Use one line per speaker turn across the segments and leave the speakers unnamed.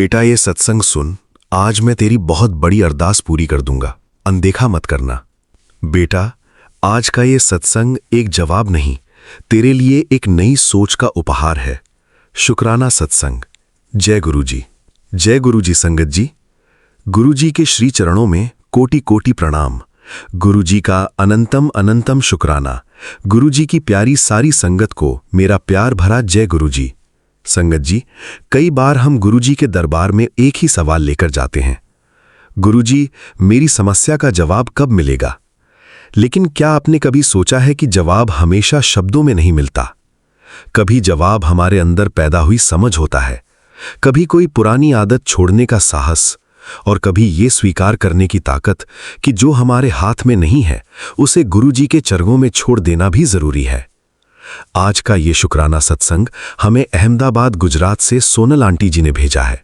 बेटा ये सत्संग सुन। आज मैं तेरी बहुत बड़ी अरदास पूरी कर दूंगा, अनदेखा मत करना। बेटा, आज का ये सत्संग एक जवाब नहीं, तेरे लिए एक नई सोच का उपहार है। शुक्राना सत्संग। जय गुरुजी। जय गुरुजी। संगत जी, गुरुजी के श्री चरणों में कोटि कोटि प्रणाम। गुरुजी का अनंतम अनंतम शुक्राना। गुरुजी की प्यारी सारी संगत को मेरा प्यार भरा जय गुरुजी। संगत जी, कई बार हम गुरुजी के दरबार में एक ही सवाल लेकर जाते हैं, गुरुजी मेरी समस्या का जवाब कब मिलेगा। लेकिन क्या आपने कभी सोचा है कि जवाब हमेशा शब्दों में नहीं मिलता। कभी जवाब हमारे अंदर पैदा हुई समझ होता है, कभी कोई पुरानी आदत छोड़ने का साहस, और कभी ये स्वीकार करने की ताकत कि जो हमारे हाथ में नहीं है उसे गुरुजी के चरणों में छोड़ देना भी जरूरी है। आज का ये शुक्राना सत्संग हमें अहमदाबाद गुजरात से सोनल आंटी जी ने भेजा है।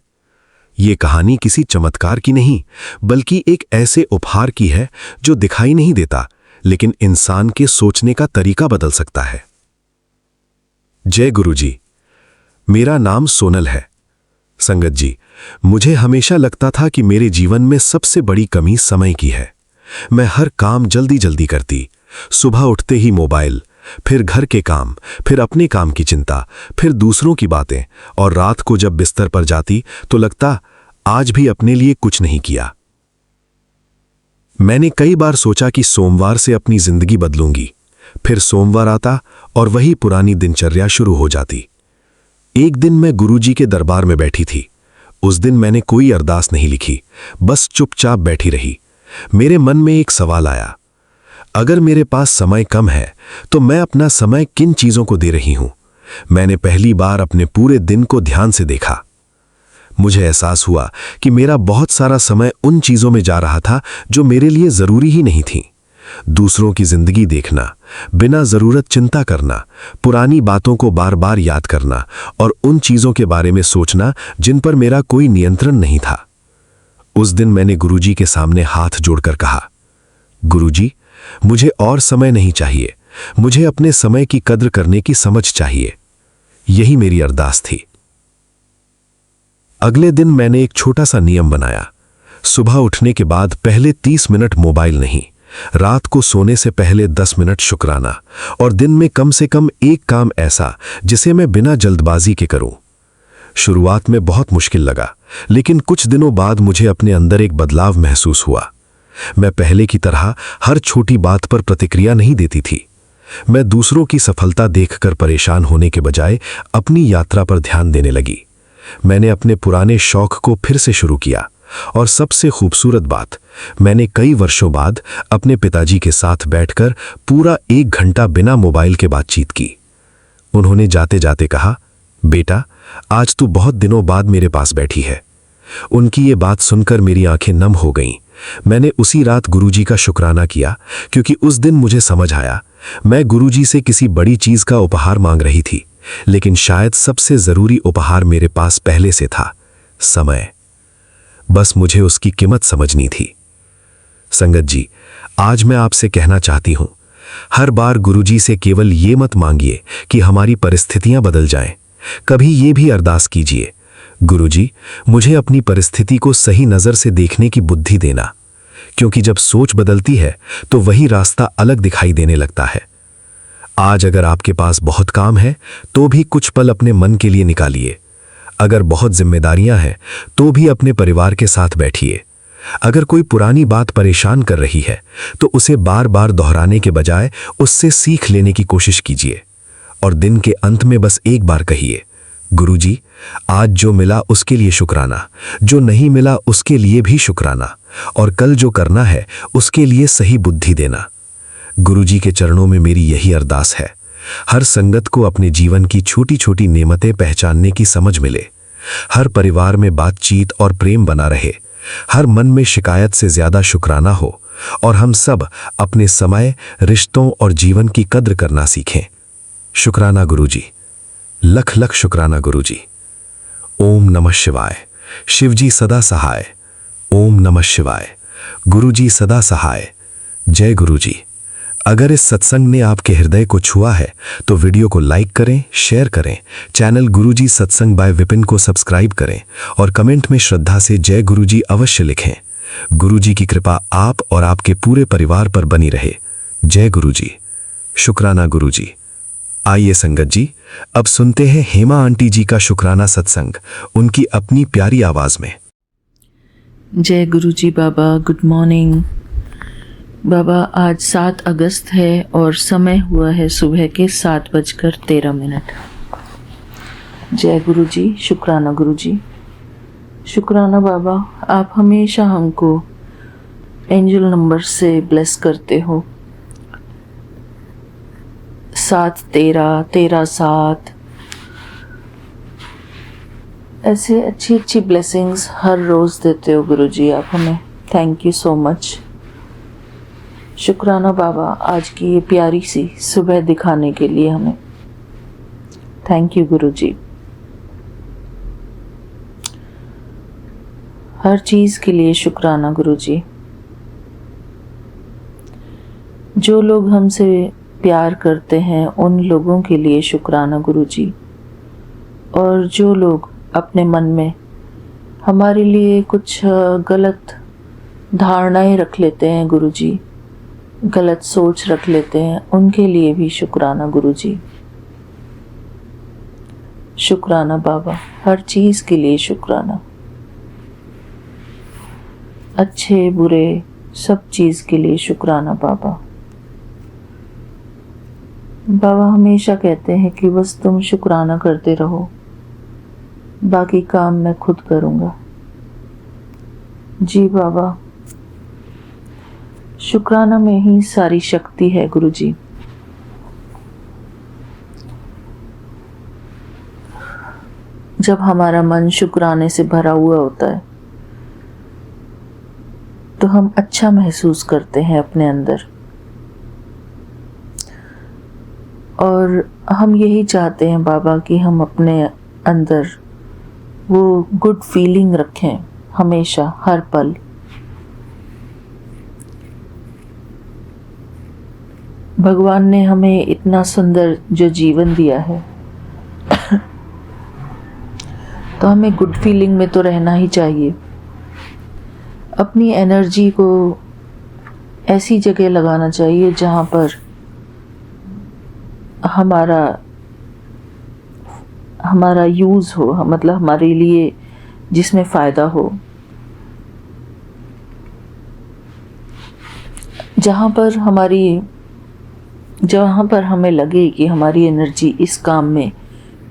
ये कहानी किसी चमत्कार की नहीं, बल्कि एक ऐसे उपहार की है जो दिखाई नहीं देता, लेकिन इंसान के सोचने का तरीका बदल सकता है। जय गुरुजी। मेरा नाम सोनल है। संगत जी, मुझे हमेशा लगता था कि मेरे जीवन में सबसे बड़ी कमी समय की है। मैं हर काम जल्दी जल्दी करती, सुबह उठते ही मोबाइल, फिर घर के काम, फिर अपने काम की चिंता, फिर दूसरों की बातें, और रात को जब बिस्तर पर जाती तो लगता आज भी अपने लिए कुछ नहीं किया। मैंने कई बार सोचा कि सोमवार से अपनी जिंदगी बदलूंगी, फिर सोमवार आता और वही पुरानी दिनचर्या शुरू हो जाती। एक दिन मैं गुरुजी के दरबार में बैठी थी। उस दिन मैंने कोई अरदास नहीं लिखी, बस चुपचाप बैठी रही। मेरे मन में एक सवाल आया, अगर मेरे पास समय कम है तो मैं अपना समय किन चीजों को दे रही हूं। मैंने पहली बार अपने पूरे दिन को ध्यान से देखा। मुझे एहसास हुआ कि मेरा बहुत सारा समय उन चीजों में जा रहा था जो मेरे लिए जरूरी ही नहीं थी। दूसरों की जिंदगी देखना, बिना जरूरत चिंता करना, पुरानी बातों को बार बार याद करना, और उन चीजों के बारे में सोचना जिन पर मेरा कोई नियंत्रण नहीं था। उस दिन मैंने गुरुजी के सामने हाथ जोड़कर कहा, गुरुजी, मुझे और समय नहीं चाहिए, मुझे अपने समय की कद्र करने की समझ चाहिए। यही मेरी अरदास थी। अगले दिन मैंने एक छोटा सा नियम बनाया। सुबह उठने के बाद पहले 30 मिनट मोबाइल नहीं, रात को सोने से पहले 10 मिनट शुक्राना, और दिन में कम से कम एक काम ऐसा जिसे मैं बिना जल्दबाजी के करूं। शुरुआत में बहुत मुश्किल लगा, लेकिन कुछ दिनों बाद मुझे अपने अंदर एक बदलाव महसूस हुआ। मैं पहले की तरह हर छोटी बात पर प्रतिक्रिया नहीं देती थी। मैं दूसरों की सफलता देखकर परेशान होने के बजाय अपनी यात्रा पर ध्यान देने लगी। मैंने अपने पुराने शौक को फिर से शुरू किया, और सबसे खूबसूरत बात, मैंने कई वर्षों बाद अपने पिताजी के साथ बैठकर पूरा 1 घंटा बिना मोबाइल के बातचीत की। उन्होंने जाते जाते कहा, बेटा, आज तू बहुत दिनों बाद मेरे पास बैठी है। उनकी ये बात सुनकर मेरी आंखें नम हो गईं। मैंने उसी रात गुरुजी का शुक्राना किया, क्योंकि उस दिन मुझे समझ आया, मैं गुरुजी से किसी बड़ी चीज का उपहार मांग रही थी, लेकिन शायद सबसे जरूरी उपहार मेरे पास पहले से था, समय। बस मुझे उसकी कीमत समझनी थी। संगत जी, आज मैं आपसे कहना चाहती हूं, हर बार गुरुजी से केवल ये मत मांगिए कि हमारी परिस्थितियां बदल जाएं। कभी ये भी अरदास कीजिए, गुरुजी, मुझे अपनी परिस्थिति को सही नजर से देखने की बुद्धि देना, क्योंकि जब सोच बदलती है तो वही रास्ता अलग दिखाई देने लगता है। आज अगर आपके पास बहुत काम है तो भी कुछ पल अपने मन के लिए निकालिए। अगर बहुत जिम्मेदारियां हैं तो भी अपने परिवार के साथ बैठिए। अगर कोई पुरानी बात परेशान कर रही है तो उसे बार बार दोहराने के बजाय उससे सीख लेने की कोशिश कीजिए, और दिन के अंत में बस एक बार कहिए, गुरुजी, आज जो मिला उसके लिए शुक्राना, जो नहीं मिला उसके लिए भी शुक्राना, और कल जो करना है उसके लिए सही बुद्धि देना। गुरुजी के चरणों में मेरी यही अरदास है, हर संगत को अपने जीवन की छोटी छोटी नेमतें पहचानने की समझ मिले, हर परिवार में बातचीत और प्रेम बना रहे, हर मन में शिकायत से ज्यादा शुक्राना हो, और हम सब अपने समय, रिश्तों और जीवन की कद्र करना सीखें। शुक्राना गुरुजी, लख लख शुक्राना गुरुजी। ओम नमः शिवाय। शिवजी सदा सहाय। ओम नमः शिवाय। गुरुजी सदा सहाय। जय गुरुजी। अगर इस सत्संग ने आपके हृदय को छुआ है तो वीडियो को लाइक करें, शेयर करें, चैनल गुरुजी सत्संग बाय विपिन को सब्सक्राइब करें और कमेंट में श्रद्धा से जय गुरुजी अवश्य लिखें। गुरुजी की कृपा आप और आपके पूरे परिवार पर बनी रहे। जय गुरुजी। शुक्राना गुरुजी। आइए संगत जी, अब सुनते हैं हेमा आंटी जी का शुक्राना सत्संग, उनकी अपनी प्यारी आवाज में।
जय गुरुजी बाबा, गुड मॉर्निंग बाबा। आज 7 अगस्त है और समय हुआ है सुबह के 7:13। जय गुरुजी, शुक्राना गुरुजी। शुक्राना बाबा, आप हमेशा हमको एंजल नंबर से ब्लेस करते हो। 7-13, 13-7, ऐसे अच्छी अच्छी ब्लेसिंग्स हर रोज़ देते हो गुरुजी आप हमें। Thank you so much. शुक्राना बाबा, आज की ये प्यारी सी सुबह दिखाने के लिए हमें। थैंक यू गुरुजी। हर चीज़ के लिए शुक्राना गुरुजी। जो लोग हमसे प्यार करते हैं उन लोगों के लिए शुक्राना गुरुजी, और जो लोग अपने मन में हमारे लिए कुछ गलत धारणाएं रख लेते हैं गुरुजी, गलत सोच रख लेते हैं, उनके लिए भी शुक्राना गुरुजी। शुक्राना बाबा, हर चीज़ के लिए शुक्राना। अच्छे बुरे सब चीज़ के लिए शुक्राना बाबा। बाबा हमेशा कहते हैं कि बस तुम शुक्राना करते रहो, बाकी काम मैं खुद करूँगा। जी बाबा, शुक्राना में ही सारी शक्ति है गुरुजी। जब हमारा मन शुक्राने से भरा हुआ होता है तो हम अच्छा महसूस करते हैं अपने अंदर, और हम यही चाहते हैं बाबा कि हम अपने अंदर वो गुड फीलिंग रखें हमेशा, हर पल। भगवान ने हमें इतना सुंदर जो जीवन दिया है तो हमें गुड फीलिंग में तो रहना ही चाहिए। अपनी एनर्जी को ऐसी जगह लगाना चाहिए जहाँ पर हमारा यूज़ हो, मतलब हमारे लिए जिसमें फ़ायदा हो, जहाँ पर हमें लगे कि हमारी एनर्जी इस काम में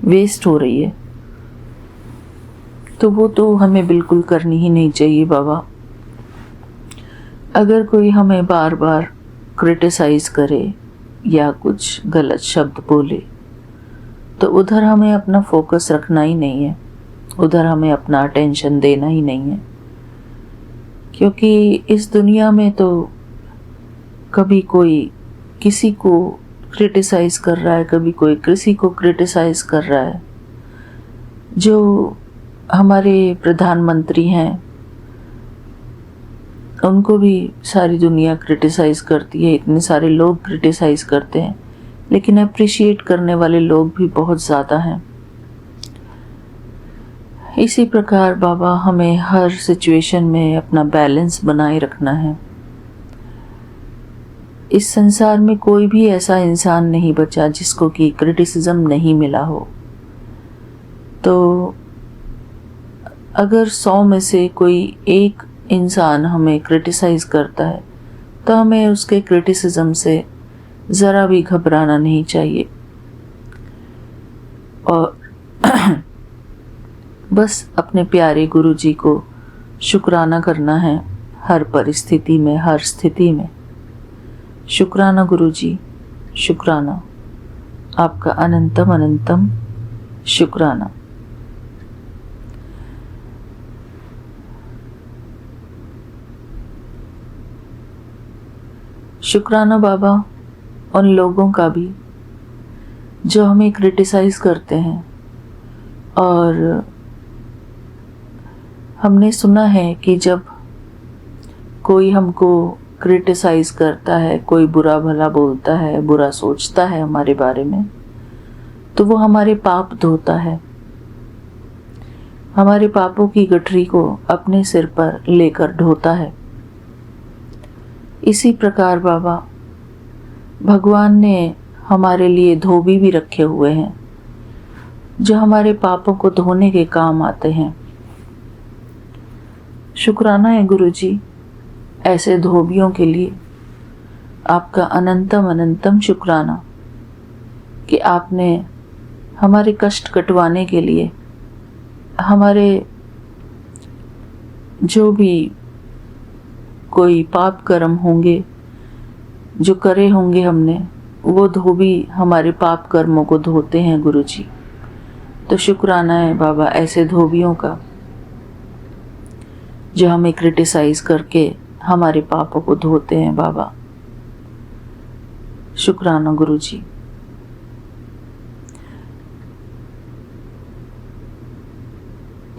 वेस्ट हो रही है, तो वो तो हमें बिल्कुल करनी ही नहीं चाहिए बाबा। अगर कोई हमें बार बार क्रिटिसाइज़ करे या कुछ गलत शब्द बोले तो उधर हमें अपना फोकस रखना ही नहीं है, उधर हमें अपना अटेंशन देना ही नहीं है। क्योंकि इस दुनिया में तो कभी कोई किसी को क्रिटिसाइज़ कर रहा है, कभी कोई किसी को क्रिटिसाइज़ कर रहा है। जो हमारे प्रधानमंत्री हैं उनको भी सारी दुनिया क्रिटिसाइज़ करती है, इतने सारे लोग क्रिटिसाइज़ करते हैं, लेकिन अप्रिशिएट करने वाले लोग भी बहुत ज़्यादा हैं। इसी प्रकार बाबा हमें हर सिचुएशन में अपना बैलेंस बनाए रखना है। इस संसार में कोई भी ऐसा इंसान नहीं बचा जिसको कि क्रिटिसिज्म नहीं मिला हो। तो अगर 100 में से कोई एक इंसान हमें क्रिटिसाइज़ करता है तो हमें उसके क्रिटिसिज्म से ज़रा भी घबराना नहीं चाहिए, और बस अपने प्यारे गुरुजी को शुक्राना करना है हर परिस्थिति में, हर स्थिति में। शुक्राना गुरुजी, शुक्राना, आपका अनंतम अनंतम शुक्राना। शुक्राना बाबा उन लोगों का भी जो हमें क्रिटिसाइज़ करते हैं, और हमने सुना है कि जब कोई हमको क्रिटिसाइज करता है, कोई बुरा भला बोलता है, बुरा सोचता है हमारे बारे में, तो वो हमारे पाप धोता है, हमारे पापों की गठरी को अपने सिर पर लेकर ढोता है। इसी प्रकार बाबा, भगवान ने हमारे लिए धोबी भी रखे हुए हैं जो हमारे पापों को धोने के काम आते हैं। शुक्राना है गुरुजी, ऐसे धोबियों के लिए आपका अनंतम अनंतम शुक्राना कि आपने हमारे कष्ट कटवाने के लिए हमारे जो भी कोई पाप कर्म होंगे जो करे होंगे हमने, वो धोबी हमारे पाप कर्मों को धोते हैं गुरुजी। तो शुक्राना है बाबा ऐसे धोबियों का जो हमें क्रिटिसाइज करके हमारे पापों को धोते हैं बाबा। शुक्राना गुरुजी।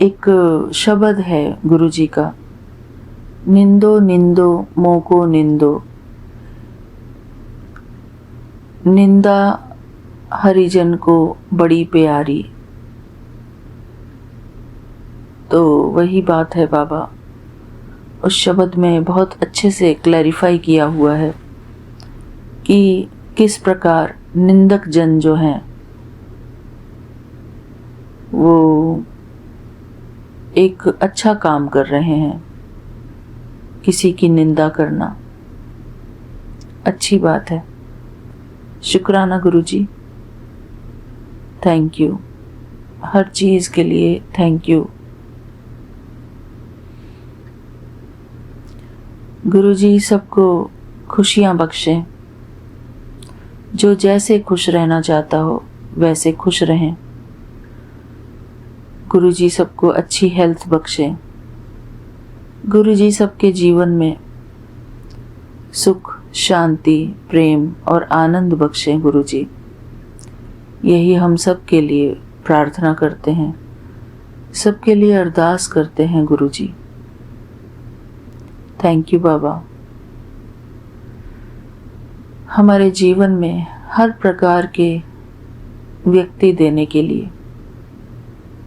एक शब्द है गुरुजी का, निंदो निंदो मोको निंदो, निंदा हरिजन को बड़ी प्यारी। तो वही बात है बाबा, उस शब्द में बहुत अच्छे से क्लैरिफाई किया हुआ है कि किस प्रकार निंदक जन जो हैं वो एक अच्छा काम कर रहे हैं। किसी की निंदा करना अच्छी बात है। शुक्राना गुरुजी, थैंक यू, हर चीज़ के लिए थैंक यू। गुरुजी सबको खुशियाँ बख्शें, जो जैसे खुश रहना चाहता हो वैसे खुश रहें। गुरुजी सबको अच्छी हेल्थ बख्शें। गुरुजी सबके जीवन में सुख, शांति, प्रेम और आनंद बख्शें गुरुजी। यही हम सब के लिए प्रार्थना करते हैं, सबके लिए अरदास करते हैं गुरुजी। थैंक यू बाबा। हमारे जीवन में हर प्रकार के व्यक्ति देने के लिए,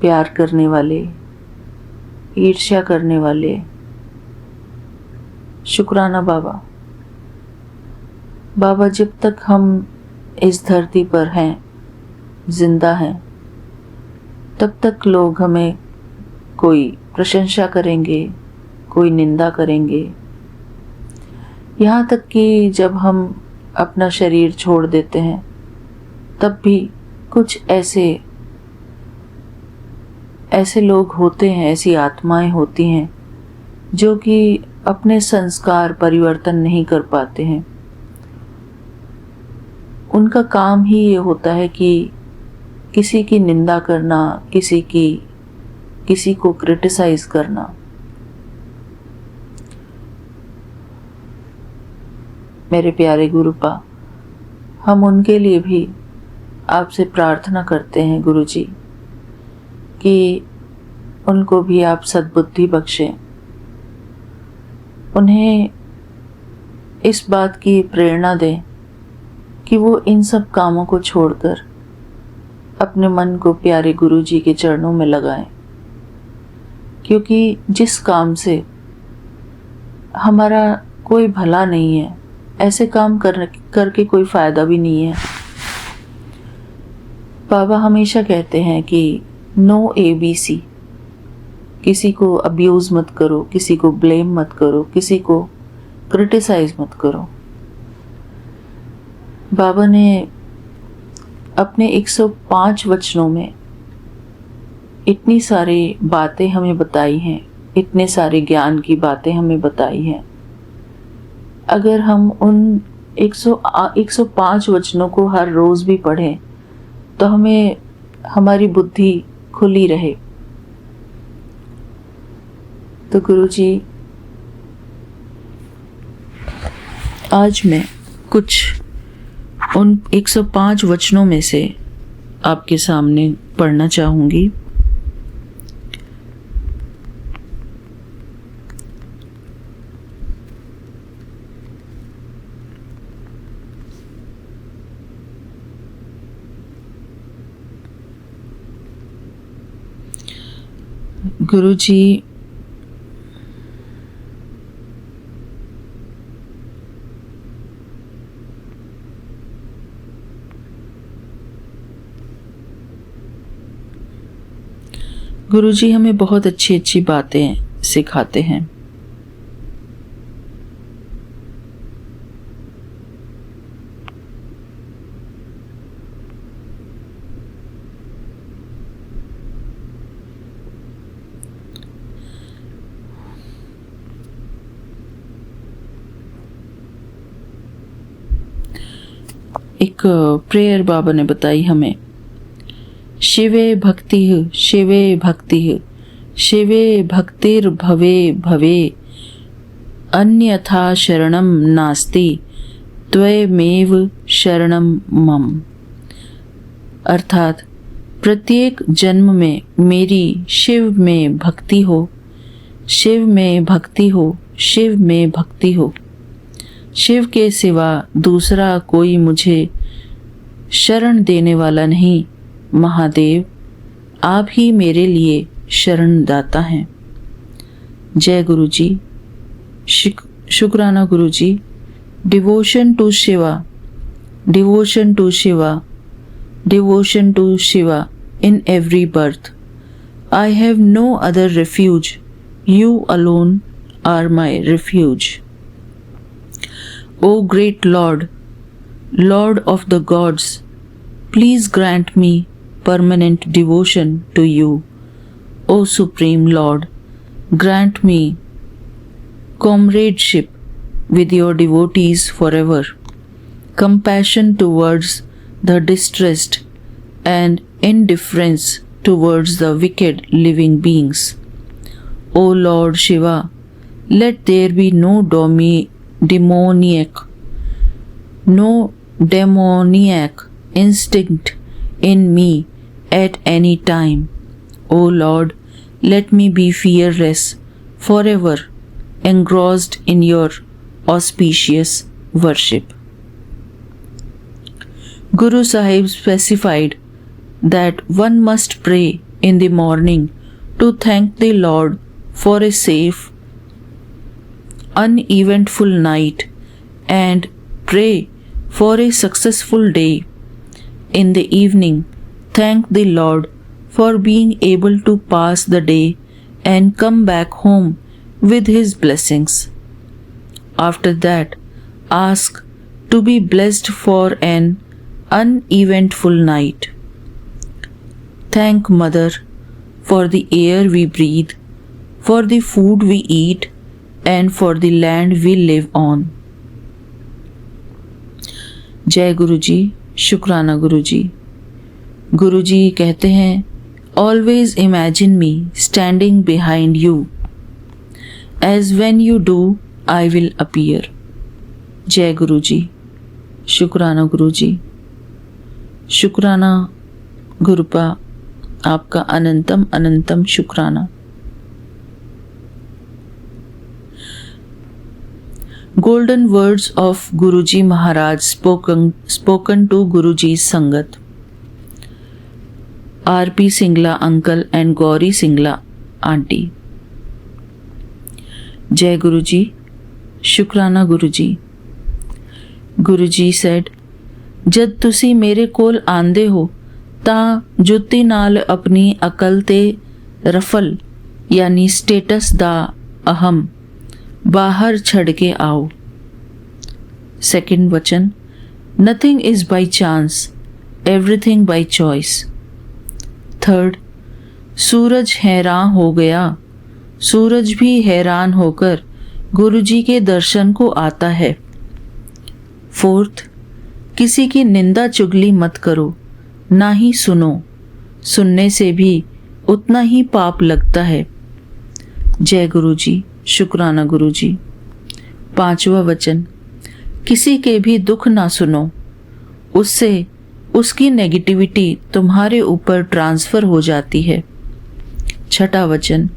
प्यार करने वाले, ईर्ष्या करने वाले, शुक्राना बाबा। बाबा जब तक हम इस धरती पर हैं, जिंदा हैं, तब तक लोग हमें कोई प्रशंसा करेंगे, कोई निंदा करेंगे। यहाँ तक कि जब हम अपना शरीर छोड़ देते हैं तब भी कुछ ऐसे लोग होते हैं, ऐसी आत्माएं होती हैं जो कि अपने संस्कार परिवर्तन नहीं कर पाते हैं। उनका काम ही ये होता है कि किसी की निंदा करना, किसी को क्रिटिसाइज करना। मेरे प्यारे गुरुपा, हम उनके लिए भी आपसे प्रार्थना करते हैं गुरुजी कि उनको भी आप सद्बुद्धि बख्शें, उन्हें इस बात की प्रेरणा दें कि वो इन सब कामों को छोड़कर अपने मन को प्यारे गुरुजी के चरणों में लगाएं, क्योंकि जिस काम से हमारा कोई भला नहीं है, ऐसे काम करके कोई फायदा भी नहीं है। बाबा हमेशा कहते हैं कि नो ABC, किसी को अब्यूज मत करो, किसी को ब्लेम मत करो, किसी को क्रिटिसाइज मत करो। बाबा ने अपने 105 वचनों में इतनी सारी बातें हमें बताई हैं, इतने सारे ज्ञान की बातें हमें बताई हैं। अगर हम उन 105 वचनों को हर रोज भी पढ़ें तो हमारी बुद्धि खुली रहे। तो गुरुजी, आज मैं कुछ उन 105 वचनों में से आपके सामने पढ़ना चाहूँगी। गुरुजी गुरुजी हमें बहुत अच्छी अच्छी बातें सिखाते हैं। एक प्रेयर बाबा ने बताई हमें, शिवे भक्तिः शिवे भक्तिः शिवे भक्तिर्भवे भवे अन्यथा शरणं नास्ति त्वमेव शरणं मम। अर्थात प्रत्येक जन्म में मेरी शिव में भक्ति हो, शिव में भक्ति हो, शिव में भक्ति हो। शिव के सिवा दूसरा कोई मुझे शरण देने वाला नहीं। महादेव आप ही मेरे लिए शरण दाता हैं। जय गुरु जी। शुक्राना Guru ji. Devotion to Shiva, devotion to Shiva, devotion to Shiva in every birth. I have no other refuge. You alone are my refuge. O great Lord, Lord of the gods, please grant me permanent devotion to you. O Supreme Lord, grant me comradeship with your devotees forever, compassion towards the distressed, and indifference towards the wicked living beings. O Lord Shiva, let there be no demoniac instinct in me at any time. O Lord, let me be fearless, forever engrossed in your auspicious worship. Guru Sahib specified that one must pray in the morning to thank the Lord for a safe, uneventful night and pray for a successful day. In the evening, thank the Lord for being able to pass the day and come back home with His blessings. After that, ask to be blessed for an uneventful night. Thank Mother for the air we breathe, for the food we eat, and for the land we live on. जय गुरु जी। शुक्राना गुरु जी। गुरु जी कहते हैं, Always imagine me standing behind you. As when you do, I will appear. जय गुरु जी। शुक्राना गुरु जी। शुक्राना गुरुपा, आपका अनंतम अनंतम शुक्राना। Golden words of Guruji Maharaj spoken to Guruji's Sangat. R.P. Singla uncle and Gauri Singla auntie. Jai Guruji. Shukrana Guruji. Guruji said, जद तुसी मेरे कोल आंदे हो ਤਾਂ ਜੁੱਤੀ ਨਾਲ ਆਪਣੀ ਅਕਲ ਤੇ ਰਫਲ ਯਾਨੀ ਸਟੇਟਸ ਦਾ ਅਹਮ ਬਾਹਰ ਛੱਡ ਕੇ ਆਓ। सेकंड वचन, nothing is by chance, everything by choice. Third, Suraj हैरान हो गया, सूरज भी हैरान होकर गुरुजी के दर्शन को आता है। फोर्थ, किसी की निंदा चुगली मत करो, ना ही सुनो, सुनने से भी उतना ही पाप लगता है। जय गुरु जी। शुक्राना गुरु जी। पांचवा वचन, किसी के भी दुख ना सुनो, उससे उसकी नेगेटिविटी तुम्हारे ऊपर ट्रांसफर हो जाती है। छठा वचन,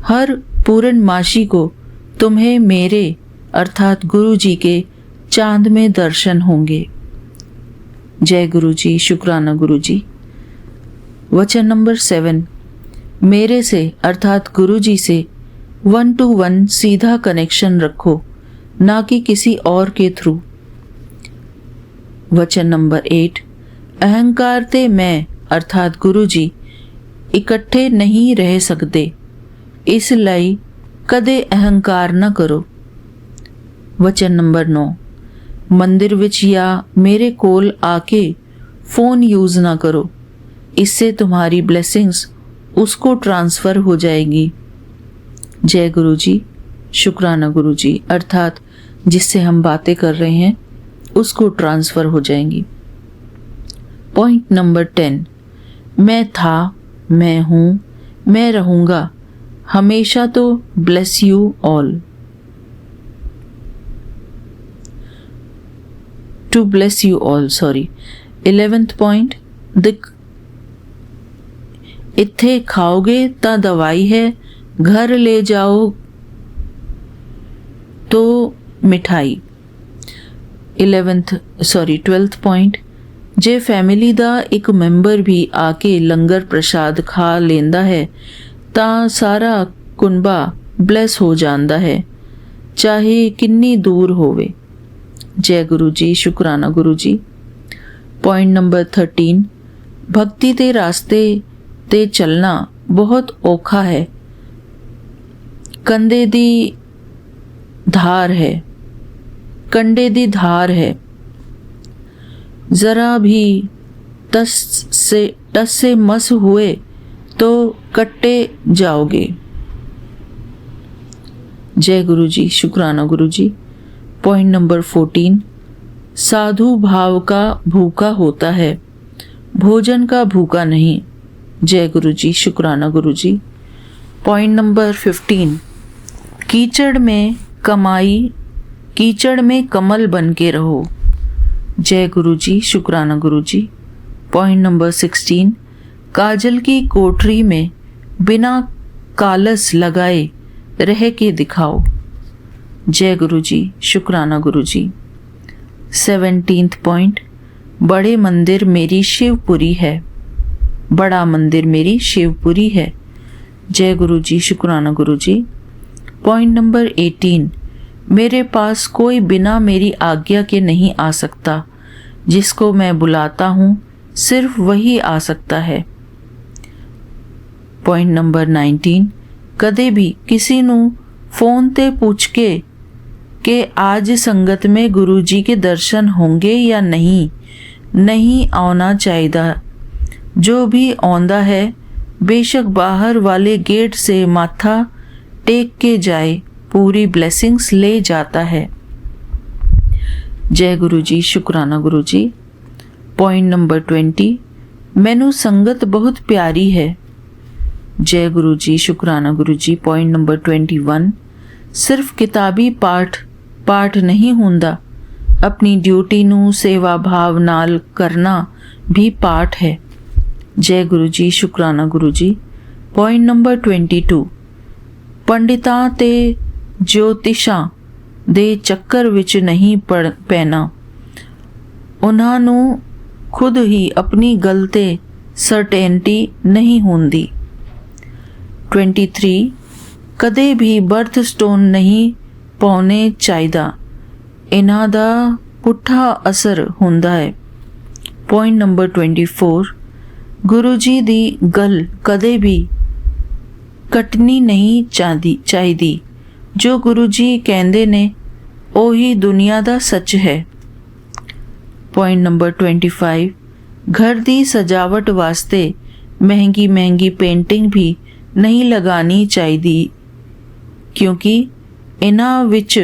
हर पूर्णमासी को तुम्हें मेरे अर्थात गुरु जी के चांद में दर्शन होंगे। जय गुरु जी। शुक्राना गुरु जी। वचन नंबर 7, मेरे से अर्थात गुरुजी से 1 to 1 सीधा कनेक्शन रखो, ना कि किसी और के थ्रू। वचन नंबर 8, अहंकार ते मैं अर्थात गुरुजी इकट्ठे नहीं रह सकते, इसलिए कदे अहंकार न करो। वचन नंबर 9, मंदिर विच या मेरे कोल आके फ़ोन यूज़ ना करो, इससे तुम्हारी ब्लेसिंग्स उसको ट्रांसफ़र हो जाएगी। जय गुरु जी, शुक्राना गुरु जी, अर्थात जिससे हम बातें कर रहे हैं उसको ट्रांसफ़र हो जाएंगी। पॉइंट नंबर 10, मैं था, मैं हूँ, मैं रहूँगा हमेशा, तो bless you all. To bless you all, sorry. 11th point, इत्थे खाओगे ता दवाई है, घर ले जाओ तो मिठाई। 12th पॉइंट, जे फैमिली दा एक मैंबर भी आके लंगर प्रसाद खा लेंदा है ਤਾਂ सारा कुनबा ब्लैस हो जाता है, चाहे किन्नी दूर होवे। जय गुरु जी, शुक्राना गुरु जी। पॉइंट नंबर 13, भक्ति ते रास्ते ते चलना बहुत औखा है, कंधे दी धार है, कंडे दी धार है, जरा भी टस से मस हुए तो कट्टे जाओगे। जय गुरु जी, शुक्राना गुरु जी। पॉइंट नंबर 14, साधु भाव का भूखा होता है, भोजन का भूखा नहीं। जय गुरु जी, शुक्राना गुरु जी। पॉइंट नंबर 15, कीचड़ में कमाई, कीचड़ में कमल बन के रहो। जय गुरु जी, शुक्राना गुरु जी। पॉइंट नंबर 16, काजल की कोठरी में बिना कालस लगाए रह के दिखाओ। जय गुरु जी, शुक्राना गुरु जी। 17th पॉइंट, बड़े मंदिर मेरी शिवपुरी है, बड़ा मंदिर मेरी शिवपुरी है। जय गुरु जी, शुक्राना गुरु जी। पॉइंट नंबर 18, मेरे पास कोई बिना मेरी आज्ञा के नहीं आ सकता, जिसको मैं बुलाता हूँ सिर्फ वही आ सकता है। पॉइंट नंबर 19, कदे भी किसी नू फोन ते पूछ के आज संगत में गुरु जी के दर्शन होंगे या नहीं आना चाहिए। जो भी आंदा है बेशक बाहर वाले गेट से माथा टेक के जाए, पूरी ब्लेसिंग्स ले जाता है। जय गुरु जी, शुक्राना गुरु जी। पॉइंट नंबर 20, मैनू संगत बहुत प्यारी है। जय गुरु जी, शुक्राना गुरु जी। पॉइंट नंबर 21, सिर्फ किताबी पाठ नहीं हुंदा, अपनी ड्यूटी नू सेवा भाव नाल करना भी पाठ है। जय गुरु जी, शुक्राना गुरु जी। पॉइंट नंबर 22, पंडितां ते ज्योतिषां ਦੇ ਚੱਕਰ ਵਿੱਚ ਨਹੀਂ ਪੈਣਾ, ਉਹਨਾਂ ਨੂੰ खुद ही अपनी गल ते सर्टेनिटी नहीं होंदी। 23, कदे भी बर्थ स्टोन नहीं पाने चाहिदा, इन्हां दा पुट्ठा असर हुंदा है। पॉइंट नंबर 24, गुरु जी दी गल कदे भी कटनी नहीं चाहिदी, जो गुरु जी कहंदे ने ओही दुनिया दा सच है। पॉइंट नंबर 25, घर दी सजावट वास्ते महंगी पेंटिंग भी नहीं लगानी चाहिदी, क्योंकि इन्हां विच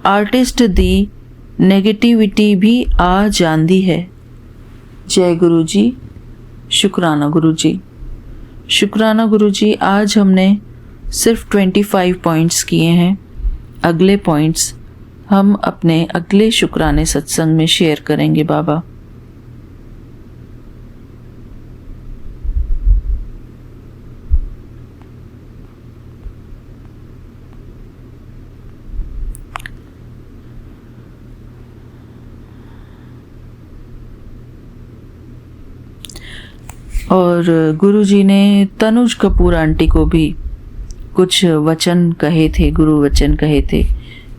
आर्टिस्ट दी नेगेटिविटी भी आ जाती है। जय गुरु जी, शुक्राना गुरु जी। शुक्राना गुरु जी। आज हमने सिर्फ 25 पॉइंट्स किए हैं। अगले पॉइंट्स हम अपने अगले शुक्राने सत्संग में शेयर करेंगे बाबा। और गुरुजी ने तनुज कपूर आंटी को भी कुछ वचन कहे थे, गुरु वचन कहे थे,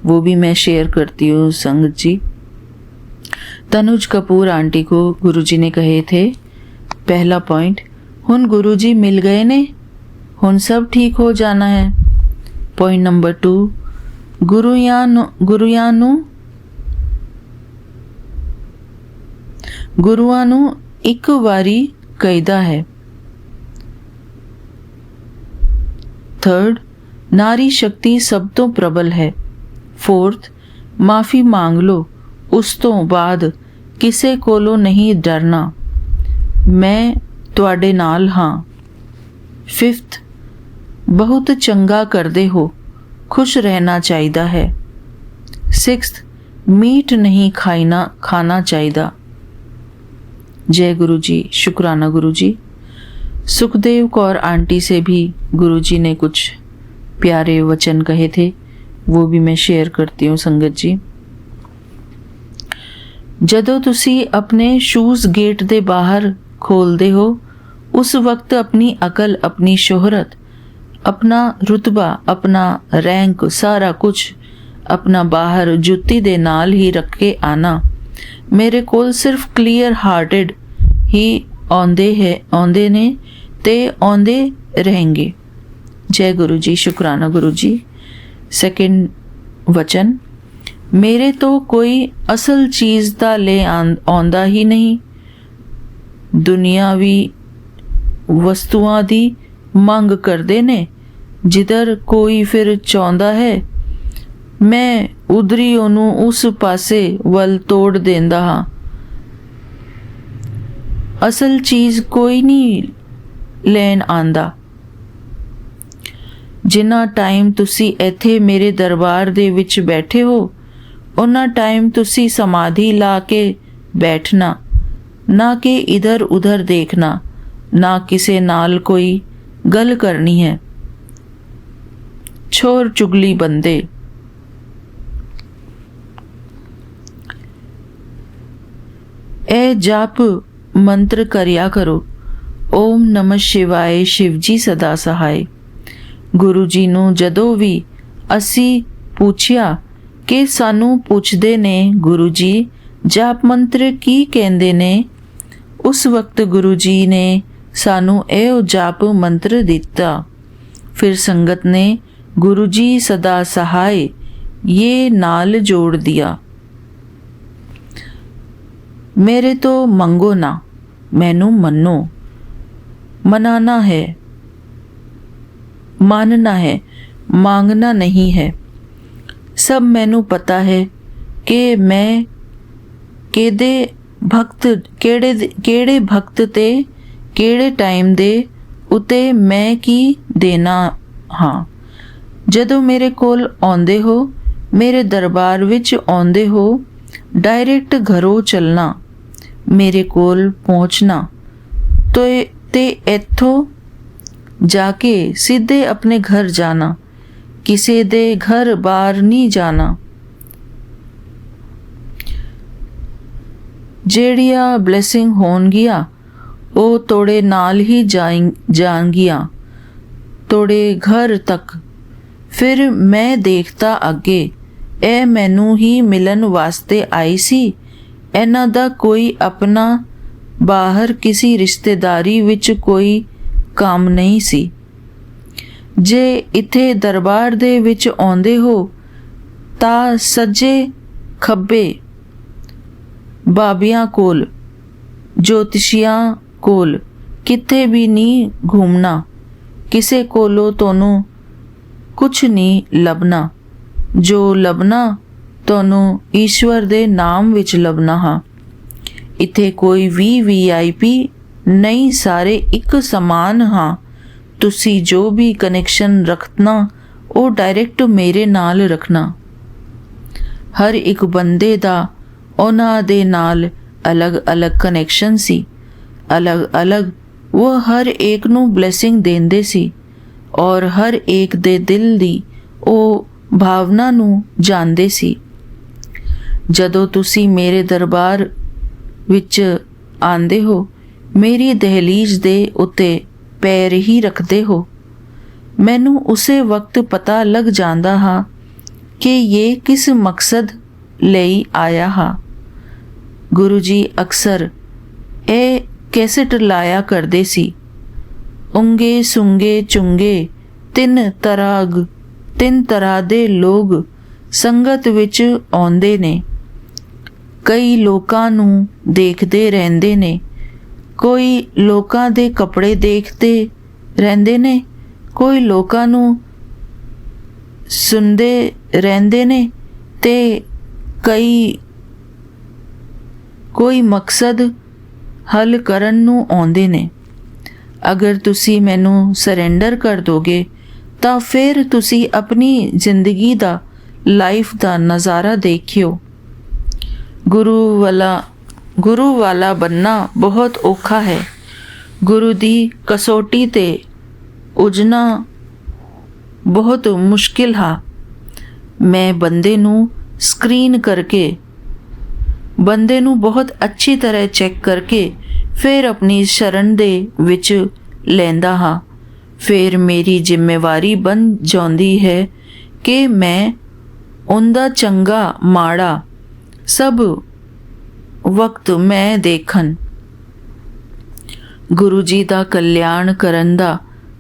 वो भी मैं शेयर करती हूँ संगत जी। तनुज कपूर आंटी को गुरुजी ने कहे थे, पहला पॉइंट, हुन गुरुजी मिल गए ने, हुन सब ठीक हो जाना है। पॉइंट नंबर 2, ਗੁਰੂਆਂ ਨੂੰ ਇੱਕ ਵਾਰੀ ਕਹੀਦਾ ਹੈ। थर्ड, नारी शक्ति सब तो प्रबल है। फोर्थ, माफ़ी मांग लो, उस तो बाद किसे कोलों नहीं डरना, मैं तुहाडे नाल हाँ। फिफ्थ, बहुत चंगा करदे हो, खुश रहना चाहिदा है। सिक्स्थ, मीट नहीं खाना चाहिदा। जय गुरु जी, शुक्राना गुरु जी। सुखदेव कौर आंटी से भी गुरुजी ने कुछ प्यारे वचन कहे थे, वो भी मैं शेयर करती हूँ संगत जी। ਜਦੋਂ ਤੁਸੀਂ ਆਪਣੇ ਸ਼ੂਜ਼ ਗੇਟ ਦੇ ਬਾਹਰ ਖੋਲਦੇ ਹੋ, ਉਸ ਵਕਤ ਆਪਣੀ ਅਕਲ, ਆਪਣੀ ਸ਼ੋਹਰਤ, ਆਪਣਾ ਰੁਤਬਾ, ਆਪਣਾ ਰੈਂਕ, ਸਾਰਾ ਕੁਝ ਆਪਣਾ ਬਾਹਰ ਜੁੱਤੀ ਦੇ ਨਾਲ ਹੀ ਰੱਖ ਕੇ ਆਣਾ। ਮੇਰੇ ਕੋਲ ਸਿਰਫ ਕਲੀਅਰ ਹਾਰਟਡ ਹੀ ਆਉਂਦੇ ਨੇ ਤੇ ਆਉਂਦੇ रहेंगे। जय गुरु जी, शुक्राना गुरु जी। सेकंड वचन, मेरे तो कोई असल चीज़ दा ले आंदा ही नहीं, दुनियावी वस्तुआं दी मंग करदे ने, जिधर कोई फिर चाहुंदा है मैं उधरी ओनू उस पासे वल तोड़ देंदा हाँ। असल चीज़ कोई नहीं ਲੈਣ ਆਂਦਾ। ਜਿੰਨਾ ਟਾਈਮ ਤੁਸੀਂ ਇੱਥੇ ਮੇਰੇ ਦਰਬਾਰ ਦੇ ਵਿੱਚ ਬੈਠੇ ਹੋ, ਉਹਨਾਂ ਟਾਈਮ ਤੁਸੀਂ ਸਮਾਧੀ ਲਾ ਕੇ ਬੈਠਣਾ, ਨਾ ਕਿ ਇਧਰ ਉਧਰ ਦੇਖਣਾ, ਨਾ ਕਿਸੇ ਨਾਲ ਕੋਈ ਗੱਲ ਕਰਨੀ ਹੈ। ਛੋਰ ਚੁਗਲੀ ਬੰਦੇ। ਇਹ ਜਾਪ ਮੰਤਰ ਕਰਿਆ ਕਰੋ, ਓਮ ਨਮः ਸ਼ਿਵਾਏ, शिव जी सदा सहाय। ਗੁਰੂ ਜੀ ਨੂੰ ਜਦੋਂ ਵੀ ਅਸੀਂ ਪੁੱਛਿਆ ਕਿ ਸਾਨੂੰ ਪੁੱਛਦੇ ਨੇ ਗੁਰੂ ਜੀ ਜਾਪ ਮੰਤਰ ਕੀ ਕਹਿੰਦੇ ਨੇ, ਉਸ ਵਕਤ ਗੁਰੂ ਜੀ ਨੇ ਸਾਨੂੰ ਇਹ ਜਾਪ ਮੰਤਰ ਦਿੱਤਾ। ਫਿਰ ਸੰਗਤ ਨੇ ਗੁਰੂ ਜੀ ਸਦਾ ਸਹਾय ਇਹ ਨਾਲ ਜੋੜ ਦਿਆ। ਮੇਰੇ ਤੋਂ ਮੰਗੋ ਨਾ, ਮੈਨੂੰ ਮੰਨੋ, मनाना है, मानना है, मांगना नहीं है। सब मैनू पता है कि मैं केड़े भगत ते केड़े टाइम दे उते मैं की देना हाँ। जदों मेरे कोल आउंदे हो, मेरे दरबार विच आउंदे हो, डायरेक्ट घरों चलना, मेरे कोल पहुँचना ते इत्थों जाके सीधे अपने घर जाना, किसी दे घर बाहर नहीं जाना। जेड़िया ब्लैसिंग होणगियां वो तोड़े नाल ही जाणगियां, तोड़े घर तक। फिर मैं देखता अगे ए मैनू ही मिलन वास्ते आई सी, इन्हां दा कोई अपना बाहर किसी रिश्तेदारी विच कोई काम नहीं सी। जे इत्थे दरबार दे विच आउंदे हो तां सज्जे खब्बे बाबियां कोल, ज्योतिषियां कोल किते भी नहीं घूमना, किसे कोलों तोनू कुछ नहीं लभना। जो लभना तोनू ईश्वर दे नाम विच लभना हाँ। इत्थे कोई भी VIP नहीं, सारे एक समान हाँ। तुसी जो भी कनैक्शन रखना वो डायरेक्ट मेरे नाल रखना। हर एक बंदे दा उन्हां दे नाल अलग अलग कनैक्शन सी, अलग अलग वो हर एक नू ब्लैसिंग देंदे सी और हर एक दे दिल दी ओ भावना नू जानदे सी। जदों तुसी मेरे दरबार विच आंदे हो, ਮੇਰੀ ਦਹਿਲੀਜ਼ ਦੇ ਉੱਤੇ ਪੈਰ ਹੀ ਰੱਖਦੇ ਹੋ। ਮੈਨੂੰ ਉਸੇ ਵਕਤ ਪਤਾ ਲੱਗ ਜਾਂਦਾ ਹਾਂ ਕਿ ਇਹ ਕਿਸ ਮਕਸਦ ਲਈ ਆਇਆ ਹਾਂ। ਗੁਰੂ ਜੀ ਅਕਸਰ ਇਹ ਕੈਸਟ ਲਾਇਆ ਕਰਦੇ ਸੀ, ਉਂਗੇ ਸੁੰਗੇ ਚੁੰਗੇ ਤਿੰਨ ਤਰ੍ਹਾਂ ਦੇ ਲੋਕ ਸੰਗਤ ਵਿੱਚ ਆਉਂਦੇ ਨੇ। ਕਈ ਲੋਕਾਂ ਨੂੰ ਦੇਖਦੇ ਰਹਿੰਦੇ ਨੇ, ਕੋਈ ਲੋਕਾਂ ਦੇ ਕੱਪੜੇ ਦੇਖਦੇ ਰਹਿੰਦੇ ਨੇ, ਕੋਈ ਲੋਕਾਂ ਨੂੰ ਸੁਣਦੇ ਰਹਿੰਦੇ ਨੇ ਤੇ ਕੋਈ ਮਕਸਦ ਹੱਲ ਕਰਨ ਨੂੰ ਆਉਂਦੇ ਨੇ। ਅਗਰ ਤੁਸੀਂ ਮੈਨੂੰ ਸਰੈਂਡਰ ਕਰ ਦੋਗੇ ਤਾਂ ਫਿਰ ਤੁਸੀਂ ਆਪਣੀ ਜ਼ਿੰਦਗੀ ਦਾ ਲਾਈਫ ਦਾ ਨਜ਼ਾਰਾ ਦੇਖਿਓ। ਗੁਰੂ ਵਾਲਾ ਬੰਨਾ ਬਹੁਤ ਔਖਾ ਹੈ। ਗੁਰੂ ਦੀ ਕਸੌਟੀ ਤੇ ਉਜਣਾ ਬਹੁਤ ਮੁਸ਼ਕਿਲ ਹੈ। ਮੈਂ ਬੰਦੇ ਨੂੰ ਸਕਰੀਨ ਕਰਕੇ, ਬੰਦੇ ਨੂੰ ਬਹੁਤ ਅੱਛੀ ਤਰ੍ਹਾਂ ਚੈੱਕ ਕਰਕੇ ਫਿਰ ਆਪਣੀ ਸ਼ਰਨ ਦੇ ਵਿੱਚ ਲੈਂਦਾ ਹਾਂ। ਫਿਰ ਮੇਰੀ ਜ਼ਿੰਮੇਵਾਰੀ ਬਣ ਜਾਂਦੀ ਹੈ ਕਿ ਮੈਂ ਉਹਦਾ ਚੰਗਾ ਮਾੜਾ ਸਭ ਵਕਤ ਮੈਂ ਦੇਖਣ। ਗੁਰੂ ਜੀ ਦਾ ਕਲਿਆਣ ਕਰਨ ਦਾ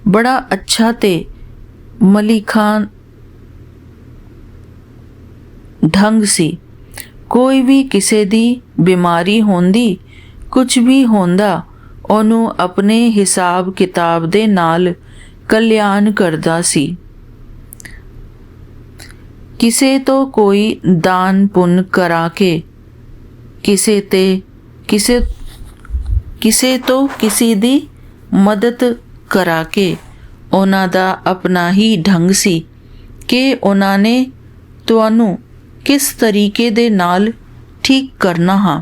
ਬੜਾ ਅੱਛਾ ਤੇ ਮਲਿਖਾਨ ਢੰਗ ਸੀ। ਕੋਈ ਵੀ ਕਿਸੇ ਦੀ ਬਿਮਾਰੀ ਹੁੰਦੀ, ਕੁਝ ਵੀ ਹੁੰਦਾ, ਉਹਨੂੰ ਆਪਣੇ ਹਿਸਾਬ ਕਿਤਾਬ ਦੇ ਨਾਲ ਕਲਿਆਣ ਕਰਦਾ ਸੀ। ਕਿਸੇ ਤੋਂ ਕੋਈ ਦਾਨ ਪੁੰਨ ਕਰਾ ਕੇ, ਕਿਸੇ ਤੋਂ ਕਿਸੇ ਦੀ ਮਦਦ ਕਰਾ ਕੇ, ਉਹਨਾਂ ਦਾ ਆਪਣਾ ਹੀ ਢੰਗ ਸੀ ਕਿ ਉਹਨਾਂ ਨੇ ਤੁਹਾਨੂੰ ਕਿਸ ਤਰੀਕੇ ਦੇ ਨਾਲ ਠੀਕ ਕਰਨਾ ਹਾਂ।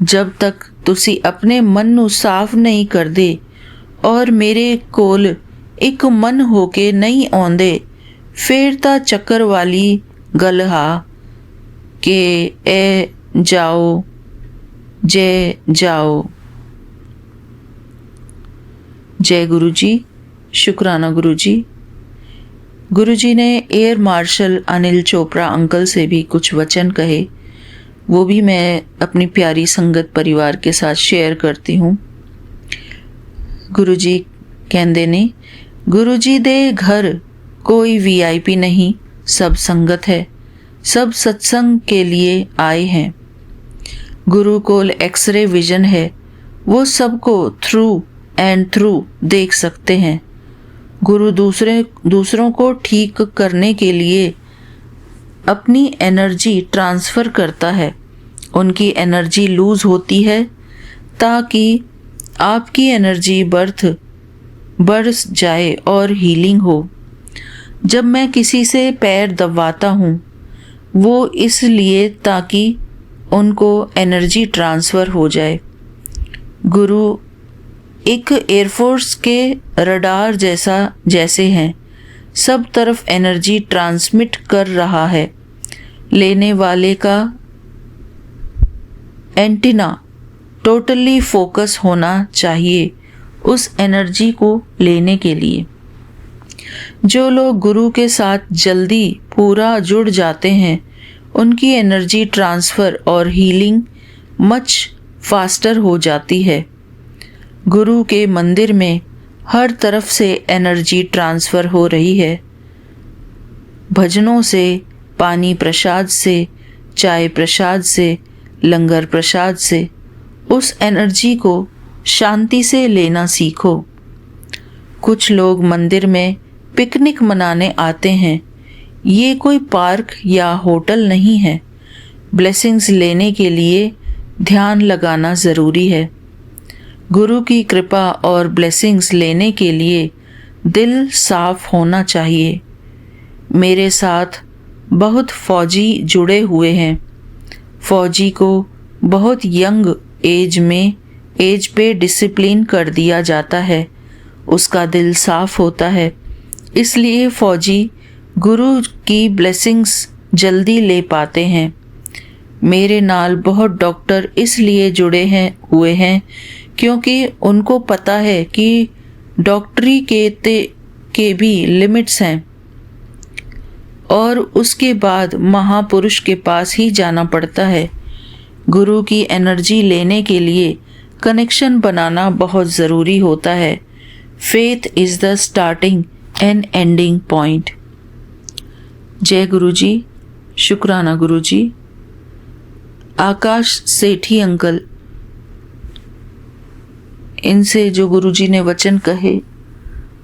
ਜਦ ਤੱਕ ਤੁਸੀਂ ਆਪਣੇ ਮਨ ਨੂੰ ਸਾਫ਼ ਨਹੀਂ ਕਰਦੇ ਔਰ ਮੇਰੇ ਕੋਲ ਇੱਕ ਮਨ ਹੋ ਕੇ ਨਹੀਂ ਆਉਂਦੇ, ਫਿਰ ਤਾਂ ਚੱਕਰ ਵਾਲੀ ਗੱਲ ਹੈ ਕਿ ਇਹ ਜਾਓ ਜੇ ਜਾਓ। जय गुरु जी। शुक्राना गुरु जी। गुरु जी ने air marshal Anil Chopra uncle से भी कुछ वचन कहे, वो भी मैं अपनी प्यारी संगत परिवार के साथ शेयर करती हूँ। गुरु जी कहते ने, गुरु जी दे घर कोई VIP नहीं, सब संगत है, सब सत्संग के लिए आए हैं। गुरु को एक्सरे विजन है, वो सबको थ्रू एंड थ्रू देख सकते हैं। गुरु दूसरों को ठीक करने के लिए अपनी एनर्जी ट्रांसफ़र करता है। उनकी एनर्जी लूज़ होती है ताकि आपकी एनर्जी बढ़ जाए और हीलिंग हो। जब मैं किसी से पैर दबाता हूँ, वो इसलिए ताकि उनको एनर्जी ट्रांसफ़र हो जाए। गुरु एक एयरफोर्स के रडार जैसे हैं, सब तरफ एनर्जी ट्रांसमिट कर रहा है। लेने वाले का एंटीना टोटली फोकस होना चाहिए उस एनर्जी को लेने के लिए। जो लोग गुरु के साथ जल्दी पूरा जुड़ जाते हैं, उनकी एनर्जी ट्रांसफ़र और हीलिंग मच फास्टर हो जाती है। गुरु के मंदिर में हर तरफ से एनर्जी ट्रांसफ़र हो रही है। भजनों से, पानी प्रसाद से, चाय प्रसाद से, लंगर प्रसाद से उस एनर्जी को शांति से लेना सीखो। कुछ लोग मंदिर में पिकनिक मनाने आते हैं। ये कोई पार्क या होटल नहीं है। ब्लेसिंग्स लेने के लिए ध्यान लगाना ज़रूरी है। गुरु की कृपा और ब्लेसिंग्स लेने के लिए दिल साफ होना चाहिए। मेरे साथ बहुत फ़ौजी जुड़े हुए हैं। फ़ौजी को बहुत यंग एज पे डिसिप्लिन कर दिया जाता है, उसका दिल साफ होता है, इसलिए फ़ौजी गुरु की ब्लेसिंग्स जल्दी ले पाते हैं। मेरे नाल बहुत डॉक्टर इसलिए जुड़े हुए हैं क्योंकि उनको पता है कि डॉक्टरी के भी लिमिट्स हैं और उसके बाद महापुरुष के पास ही जाना पड़ता है। गुरु की एनर्जी लेने के लिए कनेक्शन बनाना बहुत ज़रूरी होता है। Faith is the starting and ending point. जय गुरु जी, शुक्राना गुरु जी। आकाश सेठी अंकल, इनसे जो गुरु जी ने वचन कहे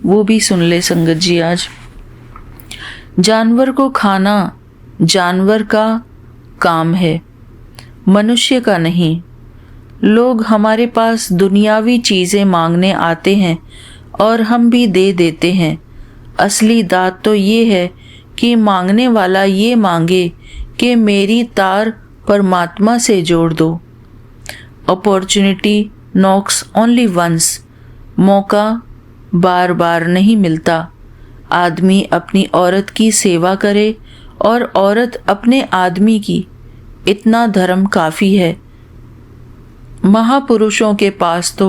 वो भी सुन ले संगत जी आज। जानवर को खाना जानवर का काम है, मनुष्य का नहीं। लोग हमारे पास दुनियावी चीज़ें मांगने आते हैं और हम भी दे देते हैं। असली दात तो ये है कि मांगने वाला ये मांगे कि मेरी तार परमात्मा से जोड़ दो। Opportunity knocks only once. मौका बार बार नहीं मिलता। आदमी अपनी औरत की सेवा करे और औरत अपने आदमी की, इतना धर्म काफ़ी है। महापुरुषों के पास तो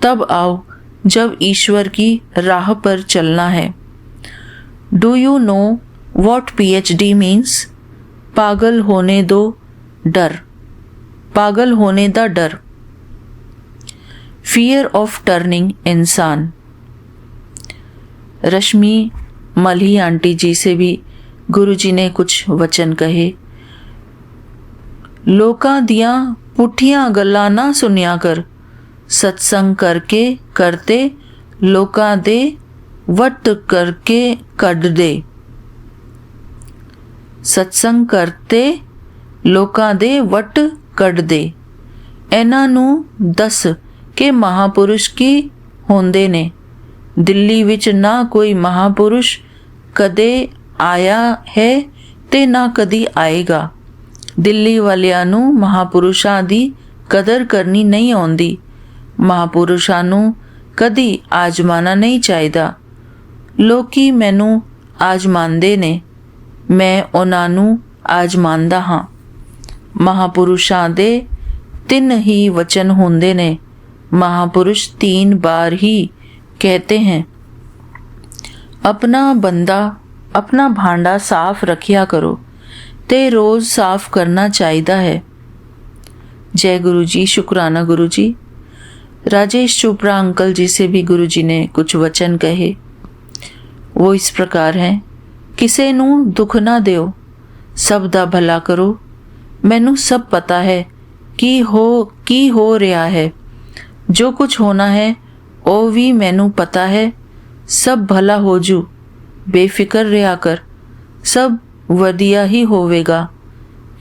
तब आओ जब ईश्वर की राह पर चलना है। Do you know what PhD means? पागल होने दो डर, पागल होने दा डर। फियर ऑफ टर्निंग इंसान। रश्मि मल्ही आंटी जी से भी गुरुजी ने कुछ वचन कहे। लोकां दियां पुठियां गल्लां ना सुनिया कर, सत्संग करके करते लोकां दे वट करके कढ दे। सत्संग करते लोकां दे वट कढ दे। ਇਹਨਾਂ ਨੂੰ ਦੱਸ ਕਿ ਮਹਾਪੁਰਸ਼ ਕੀ ਹੁੰਦੇ ਨੇ। ਦਿੱਲੀ ਵਿੱਚ ਨਾ ਕੋਈ ਮਹਾਪੁਰਸ਼ ਕਦੇ ਆਇਆ ਹੈ ਤੇ ਨਾ ਕਦੀ ਆਏਗਾ। ਦਿੱਲੀ ਵਾਲਿਆਂ ਨੂੰ ਮਹਾਪੁਰਸ਼ਾਂ ਦੀ ਕਦਰ ਕਰਨੀ ਨਹੀਂ ਆਉਂਦੀ। ਮਹਾਪੁਰਸ਼ਾਂ ਨੂੰ ਕਦੀ ਆਜ਼ਮਾਣਾ ਨਹੀਂ ਚਾਹੀਦਾ। ਲੋਕੀ ਮੈਨੂੰ ਆਜ਼ਮਾਉਂਦੇ ਨੇ, ਮੈਂ ਉਹਨਾਂ ਨੂੰ ਆਜ਼ਮਾਉਂਦਾ ਹਾਂ। ਮਹਾਪੁਰਸ਼ਾਂ ਦੇ 3 ही वचन होंदे ने। महापुरुष 3 बार ही कहते हैं, अपना बंदा अपना भांडा साफ रखिया करो ते रोज़ साफ करना चाहिदा है। जय गुरु जी, शुक्राना गुरु जी। राजेश चोपड़ा अंकल जी से भी गुरु जी ने कुछ वचन कहे। वो इस प्रकार हैं, किसे नू दुख ना दियो, सब दा भला करो। मैनू सब पता है की हो रहा है। जो कुछ होना है वो भी मैनू पता है। सब भला हो जू, बेफिक्र रहा कर, सब वधिया ही होवेगा।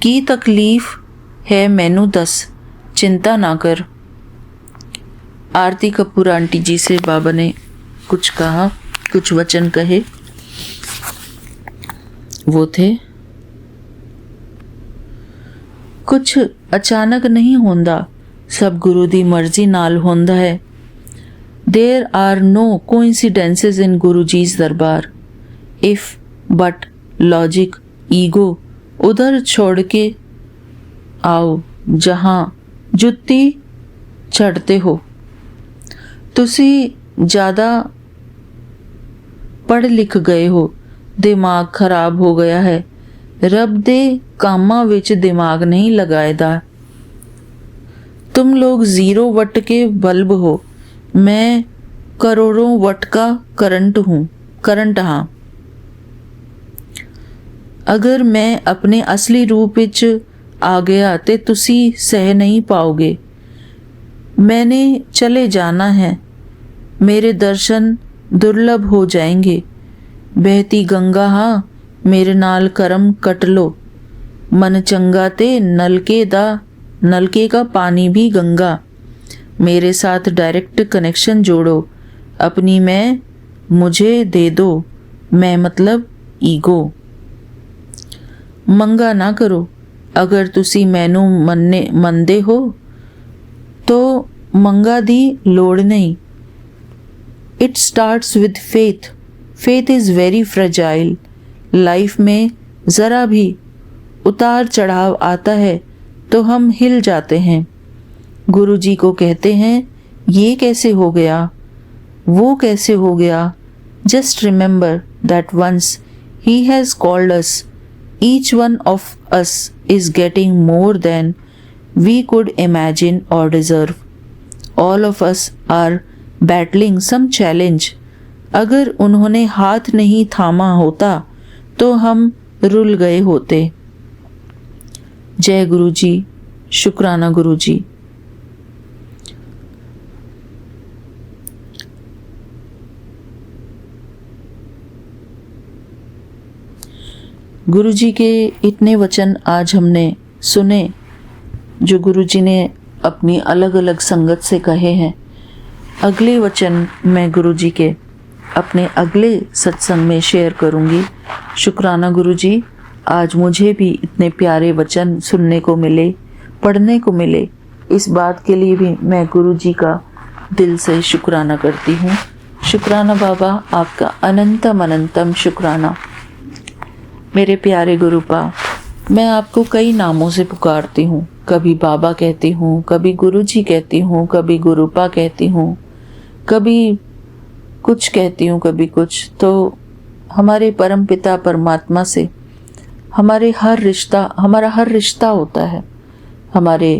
की तकलीफ है मैनू दस, चिंता ना कर। आरती कपूर आंटी जी से बाबा ने कुछ कहा, कुछ वचन कहे। वो थे, कुछ अचानक नहीं होंदा, सब गुरु दी मर्जी नाल होंदा है। देर आर नो कोइंसिडेंसेस इन गुरु जी's दरबार। इफ बट लॉजिक ईगो उधर छोड़ के आओ जहाँ जुत्ती चढ़ते हो। तुसी ज़्यादा पढ़ लिख गए हो, दिमाग खराब हो गया है। रब दे कामां विच दिमाग नहीं लगाएदा। तुम लोग 0 वट के बल्ब हो, मैं करोड़ों वट का करंट हाँ। अगर मैं अपने असली रूप विच आ गया ते तुसी सह नहीं पाओगे। मैंने चले जाना है, मेरे दर्शन दुर्लभ हो जाएंगे। बहती गंगा हाँ, मेरे नाल करम कट लो। मन चंगा ते नलके का पानी भी गंगा। मेरे साथ डायरेक्ट कनेक्शन जोड़ो। अपनी मैं मुझे दे दो, मैं मतलब ईगो। मंगा ना करो। अगर तुसी मैनू मनदे हो तो मंगा दी लोड़ नहीं। It starts with faith. Faith is very fragile. Life में ज़रा भी उतार चढ़ाव आता है तो हम हिल जाते हैं। गुरु जी को कहते हैं ये कैसे हो गया, वो कैसे हो गया। Just remember that once he has called us, each one of us is getting more than we could imagine और deserve. All of us are battling some challenge. अगर उन्होंने हाथ नहीं थामा होता तो हम रुल गए होते। जय गुरु जी, शुक्राना गुरु जी। गुरु जी के इतने वचन आज हमने सुने जो गुरु जी ने अपनी अलग अलग संगत से कहे हैं। अगले वचन मैं गुरु जी के अपने अगले सत्संग में शेयर करूंगी। शुक्राना गुरु जी, आज मुझे भी इतने प्यारे वचन सुनने को मिले, पढ़ने को मिले, इस बात के लिए भी मैं गुरु जी का दिल से शुक्राना करती हूँ। शुक्राना बाबा, आपका अनंतम अनंतम शुक्राना। मेरे प्यारे गुरुपा, मैं आपको कई नामों से पुकारती हूँ। कभी बाबा कहती हूँ, कभी गुरु जी कहती हूँ, कभी गुरुपा कहती हूँ, कभी कुछ कहती हूँ, कभी कुछ। तो हमारे परम पिता परमात्मा से हमारा हर रिश्ता होता है। हमारे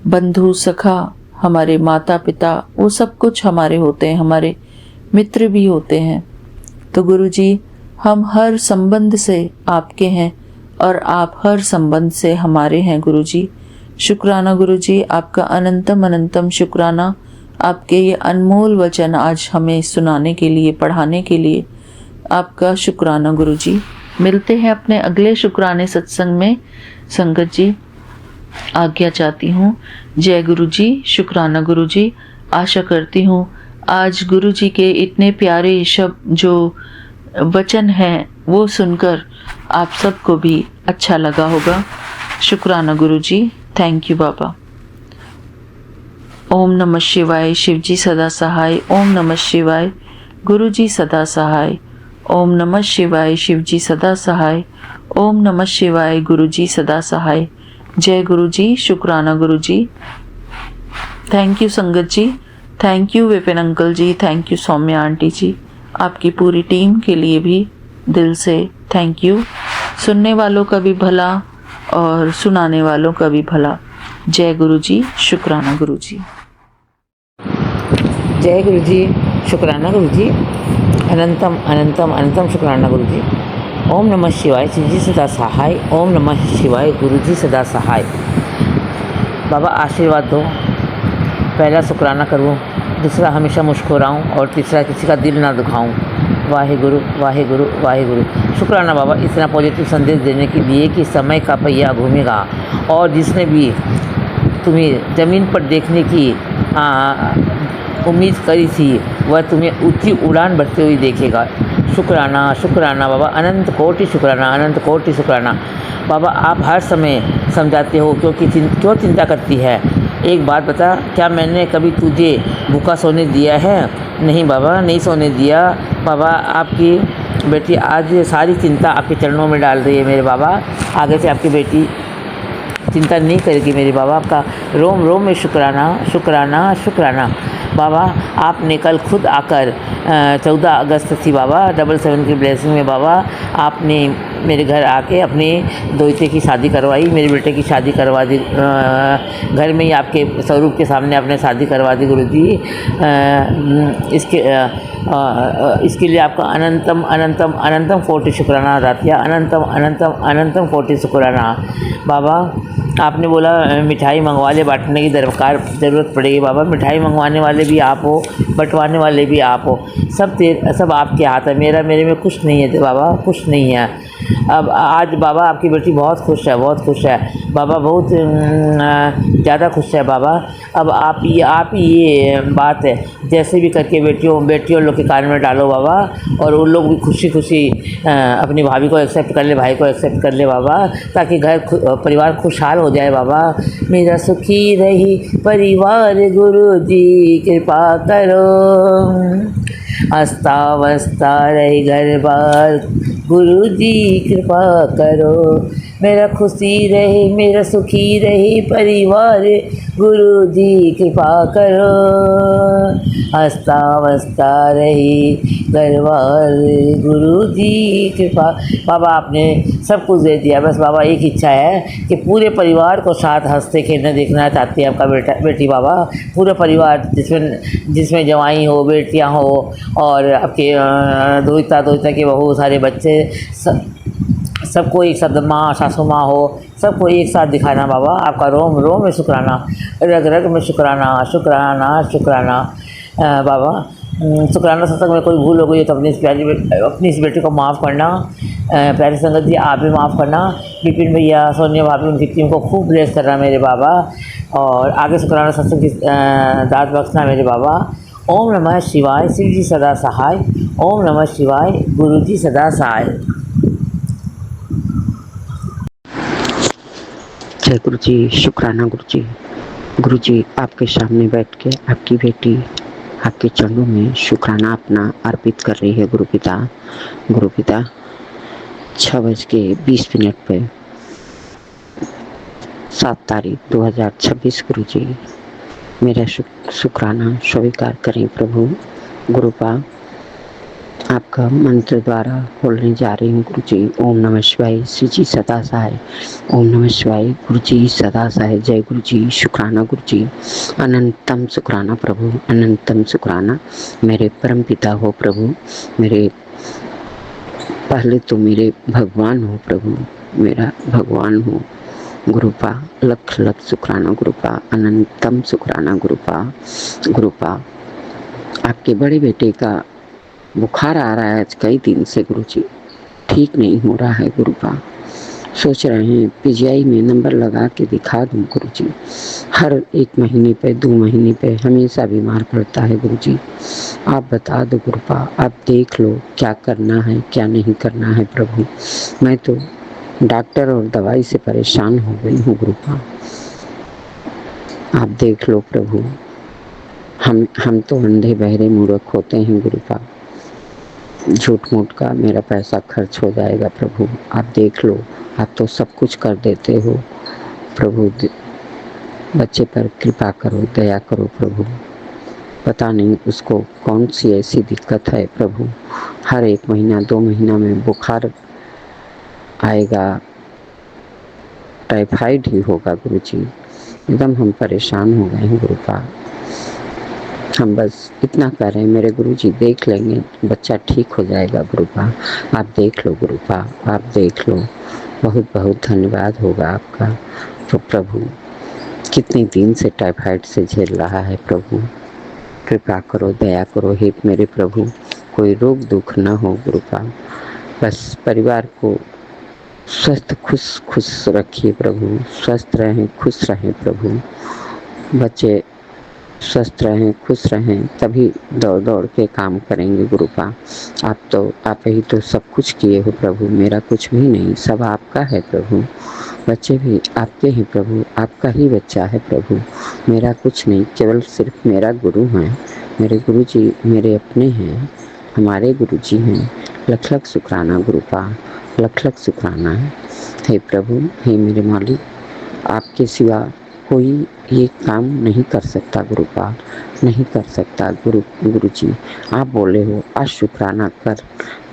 बंधु सखा, हमारे माता पिता, वो सब कुछ हमारे होते हैं, हमारे मित्र भी होते हैं। तो गुरु जी, हम हर संबंध से आपके हैं और आप हर संबंध से हमारे हैं गुरु जी। शुक्राना गुरु जी, आपका अनंतम अनंतम शुक्राना। आपके ये अनमोल वचन आज हमें सुनाने के लिए, पढ़ाने के लिए आपका शुक्राना गुरु जी। मिलते हैं अपने अगले शुक्राने सत्संग में। संगत जी, आज्ञा चाहती हूँ। जय गुरु जी, शुक्राना गुरु जी। आशा करती हूँ आज गुरु जी के इतने प्यारे शब्द जो वचन हैं वो सुनकर आप सबको भी अच्छा लगा होगा। शुक्राना गुरु जी। थैंक यू बाबा। ओम नमः शिवाय। शिव जी सदा सहाय। ओम नमः शिवाय। गुरु जी सदा सहाय। ओम नमः शिवाय। शिव जी सदा सहाय। ओम नमः शिवाय। गुरु जी सदा सहाय। जय गुरु जी, शुक्राना गुरु जी। Thank you Sangat ji. Thank you Vipin uncle ji. Thank you Saumya aunty ji. आपकी पूरी टीम के लिए भी दिल से थैंक यू। सुनने वालों का भी भला और सुनाने वालों का भी भला। जय गुरु जी, शुक्राना गुरु जी।
जय गुरु जी, शुक्राना गुरु जी। अनंतम अनंतम अनंतम शुक्राना गुरु जी। ओम नमः शिवाय। शिव जी सदा सहाय। ओम नमः शिवाय। गुरु जी सदा सहाय। बाबा आशीर्वाद दो। पहला शुक्राना करूँ, दूसरा हमेशा मुस्कुराऊँ और तीसरा किसी का दिल ना दुखाऊँ। वाहे गुरु, वाहे गुरु, वाहे गुरु। शुक्राना बाबा इतना पॉजिटिव संदेश देने के लिए कि समय का पहिया घूमेगा और जिसने भी तुम्हें ज़मीन पर देखने की उम्मीद करी थी वह तुम्हें ऊंची उड़ान भरते हुए देखेगा। शुक्राना, शुक्राना बाबा, अनंत कोटि शुक्राना, अनंत कोटि शुक्राना। बाबा आप हर समय समझाते हो क्यों चिंता करती है। एक बात बता, क्या मैंने कभी तुझे भूखा सोने दिया है? नहीं बाबा, नहीं सोने दिया। बाबा आपकी बेटी आज सारी चिंता आपके चरणों में डाल रही है मेरे बाबा। आगे से आपकी बेटी चिंता नहीं करेगी मेरे बाबा। आपका रोम रोम में शुक्राना, शुक्राना, शुक्राना। बाबा आपने कल खुद आकर 14 अगस्त थी बाबा, 777 की ब्लेसिंग में बाबा आपने मेरे घर आके अपने दोते की शादी करवाई, मेरे बेटे की शादी करवा दी। घर में ही आपके स्वरूप के सामने आपने शादी करवा दी गुरु जी। इसके लिए आपका अनंतम अनंतम अनंतम कोटि शुक्राना अदा किया। अनंतम अनंतम अनंतम कोटि शुक्राना। बाबा आपने बोला मिठाई मंगवा ले, बांटने की ज़रूरत पड़ेगी बाबा। मिठाई मंगवाने वाले भी आप हो, बंटवाने वाले भी आप हो, सब आपके हाथ है। मेरे में कुछ नहीं है बाबा, कुछ नहीं है। अब आज बाबा आपकी बेटी बहुत खुश है, बहुत खुश है बाबा, बहुत ज़्यादा खुश है बाबा। अब आप ये बात है जैसे भी करके बेटियों लोग के कान में डालो बाबा, और उन लोग भी खुशी खुशी अपनी भाभी को एक्सेप्ट कर ले, भाई को एक्सेप्ट कर ले बाबा, ताकि परिवार खुशहाल हो जाए बाबा। मेरा सुखी रही परिवार गुरु जी कृपा करो, अस्ता रही घर बार गुरु जी कृपा करो। मेरा खुशी रहे, मेरा सुखी रहे परिवार, गुरु जी कृपा करो, हंसता वसता रहे परिवार, गुरु जी कृपा। बाबा आपने सब कुछ दे दिया, बस बाबा एक इच्छा है कि पूरे परिवार को साथ हंसते खेलने देखना चाहती है आपका बेटी बाबा। पूरा परिवार जिसमें जिसमें जवाई हो, बेटियां हो और आपके दोहिता के बहू, सारे बच्चे, सबको एक साथ, माँ सासू माँ हो, सबको एक साथ दिखाना बाबा। आपका रोम रोम में शुक्राना, रग रग में शुक्राना, शुक्राना शुक्राना। बाबा शुक्राना सत्संग में कोई भूल हो गई है तो अपनी इस बेटी को माफ़ करना। प्यारी संगत जी आप भी माफ़ करना। विपिन भैया, सोनिया भाभी, उनकी टीम को खूब ब्लेस करना मेरे बाबा, और आगे शुक्राना सत्संग की दाद बख्शना मेरे बाबा। ओम नमः शिवाय, शिव जी सदा सहाय। ओम नमः शिवाय, गुरु जी सदा सहाय।
जय गुरु जी, शुक्राना गुरु जी। गुरु जी आपके सामने बैठ के आपकी बेटी आपके चरणों में शुक्राना अपना अर्पित कर रही है गुरु पिता। गुरु पिता 6:20 पे 7 तारीख 2026 गुरु जी मेरा शुक्राना स्वीकार करें प्रभु। गुरुपा आपका मंत्र द्वारा बोलने जा रही हूँ गुरु जी। ओम नमः शिवाय, श्री जी सदा सहाय। ओम नमः शिवाय, गुरु जी सदा सहाय। जय गुरु जी, शुक्राना गुरु जी। अनंतम शुक्राना प्रभु, अनंतम शुक्राना। मेरे परम पिता हो प्रभु, मेरे पहले तो मेरे भगवान हो प्रभु, मेरा भगवान हो गुरुपा। लख लख शुक्राना गुरुपा, अनंतम शुक्राना गुरुपा। गुरुपा आपके बड़े बेटे का बुखार आ रहा है आज कई दिन से गुरु जी, ठीक नहीं हो रहा है गुरुपा। सोच रहे हैं पीजीआई में नंबर लगा के दिखा दूं गुरु जी। हर 1 महीने पे 2 महीने पे हमेशा बीमार पड़ता है गुरु जी। आप बता दो गुरुपा, आप देख लो क्या करना है क्या नहीं करना है प्रभु। मैं तो डॉक्टर और दवाई से परेशान हो गई हूँ गुरुपा, आप देख लो प्रभु। हम तो अंधे बहरे मूर्ख होते हैं गुरुपा, झूठ मूठ का मेरा पैसा खर्च हो जाएगा प्रभु। आप देख लो, आप तो सब कुछ कर देते हो प्रभु। बच्चे पर कृपा करो, दया करो प्रभु। पता नहीं उसको कौन सी ऐसी दिक्कत है प्रभु, हर 1 महीना 2 महीना में बुखार आएगा, टाइफाइड ही होगा गुरु जी। एकदम हम परेशान हो गए हैं गुरुपा। हम बस इतना कर रहे हैं मेरे गुरु जी, देख लेंगे बच्चा ठीक हो जाएगा गुरुपा। आप देख लो गुरुपा, आप देख लो। बहुत बहुत धन्यवाद होगा आपका। तो प्रभु कितने दिन से टाइफाइड से झेल रहा है प्रभु, कृपा करो, दया करो हे मेरे प्रभु। कोई रोग दुख न हो गुरुपा, बस परिवार को स्वस्थ खुश रखिए प्रभु। स्वस्थ रहें, खुश रहें प्रभु। बच्चे स्वस्थ रहें, खुश रहें, तभी दौड़ दौड़ के काम करेंगे गुरुपा। आप ही तो सब कुछ किए हो प्रभु, मेरा कुछ भी नहीं, सब आपका है प्रभु। बच्चे भी आपके हैं प्रभु, आपका ही बच्चा है प्रभु, मेरा कुछ नहीं, केवल सिर्फ मेरा गुरु है। मेरे गुरु जी मेरे अपने हैं, हमारे गुरु जी हैं। लख लख शुक्राना गुरुपा, लख लख शुक्राना है। हे प्रभु, हे मेरे मालिक, आपके सिवा कोई ये काम नहीं कर सकता गुरुपा, नहीं कर सकता गुरु जी। आप बोले हो आज शुक्राना कर,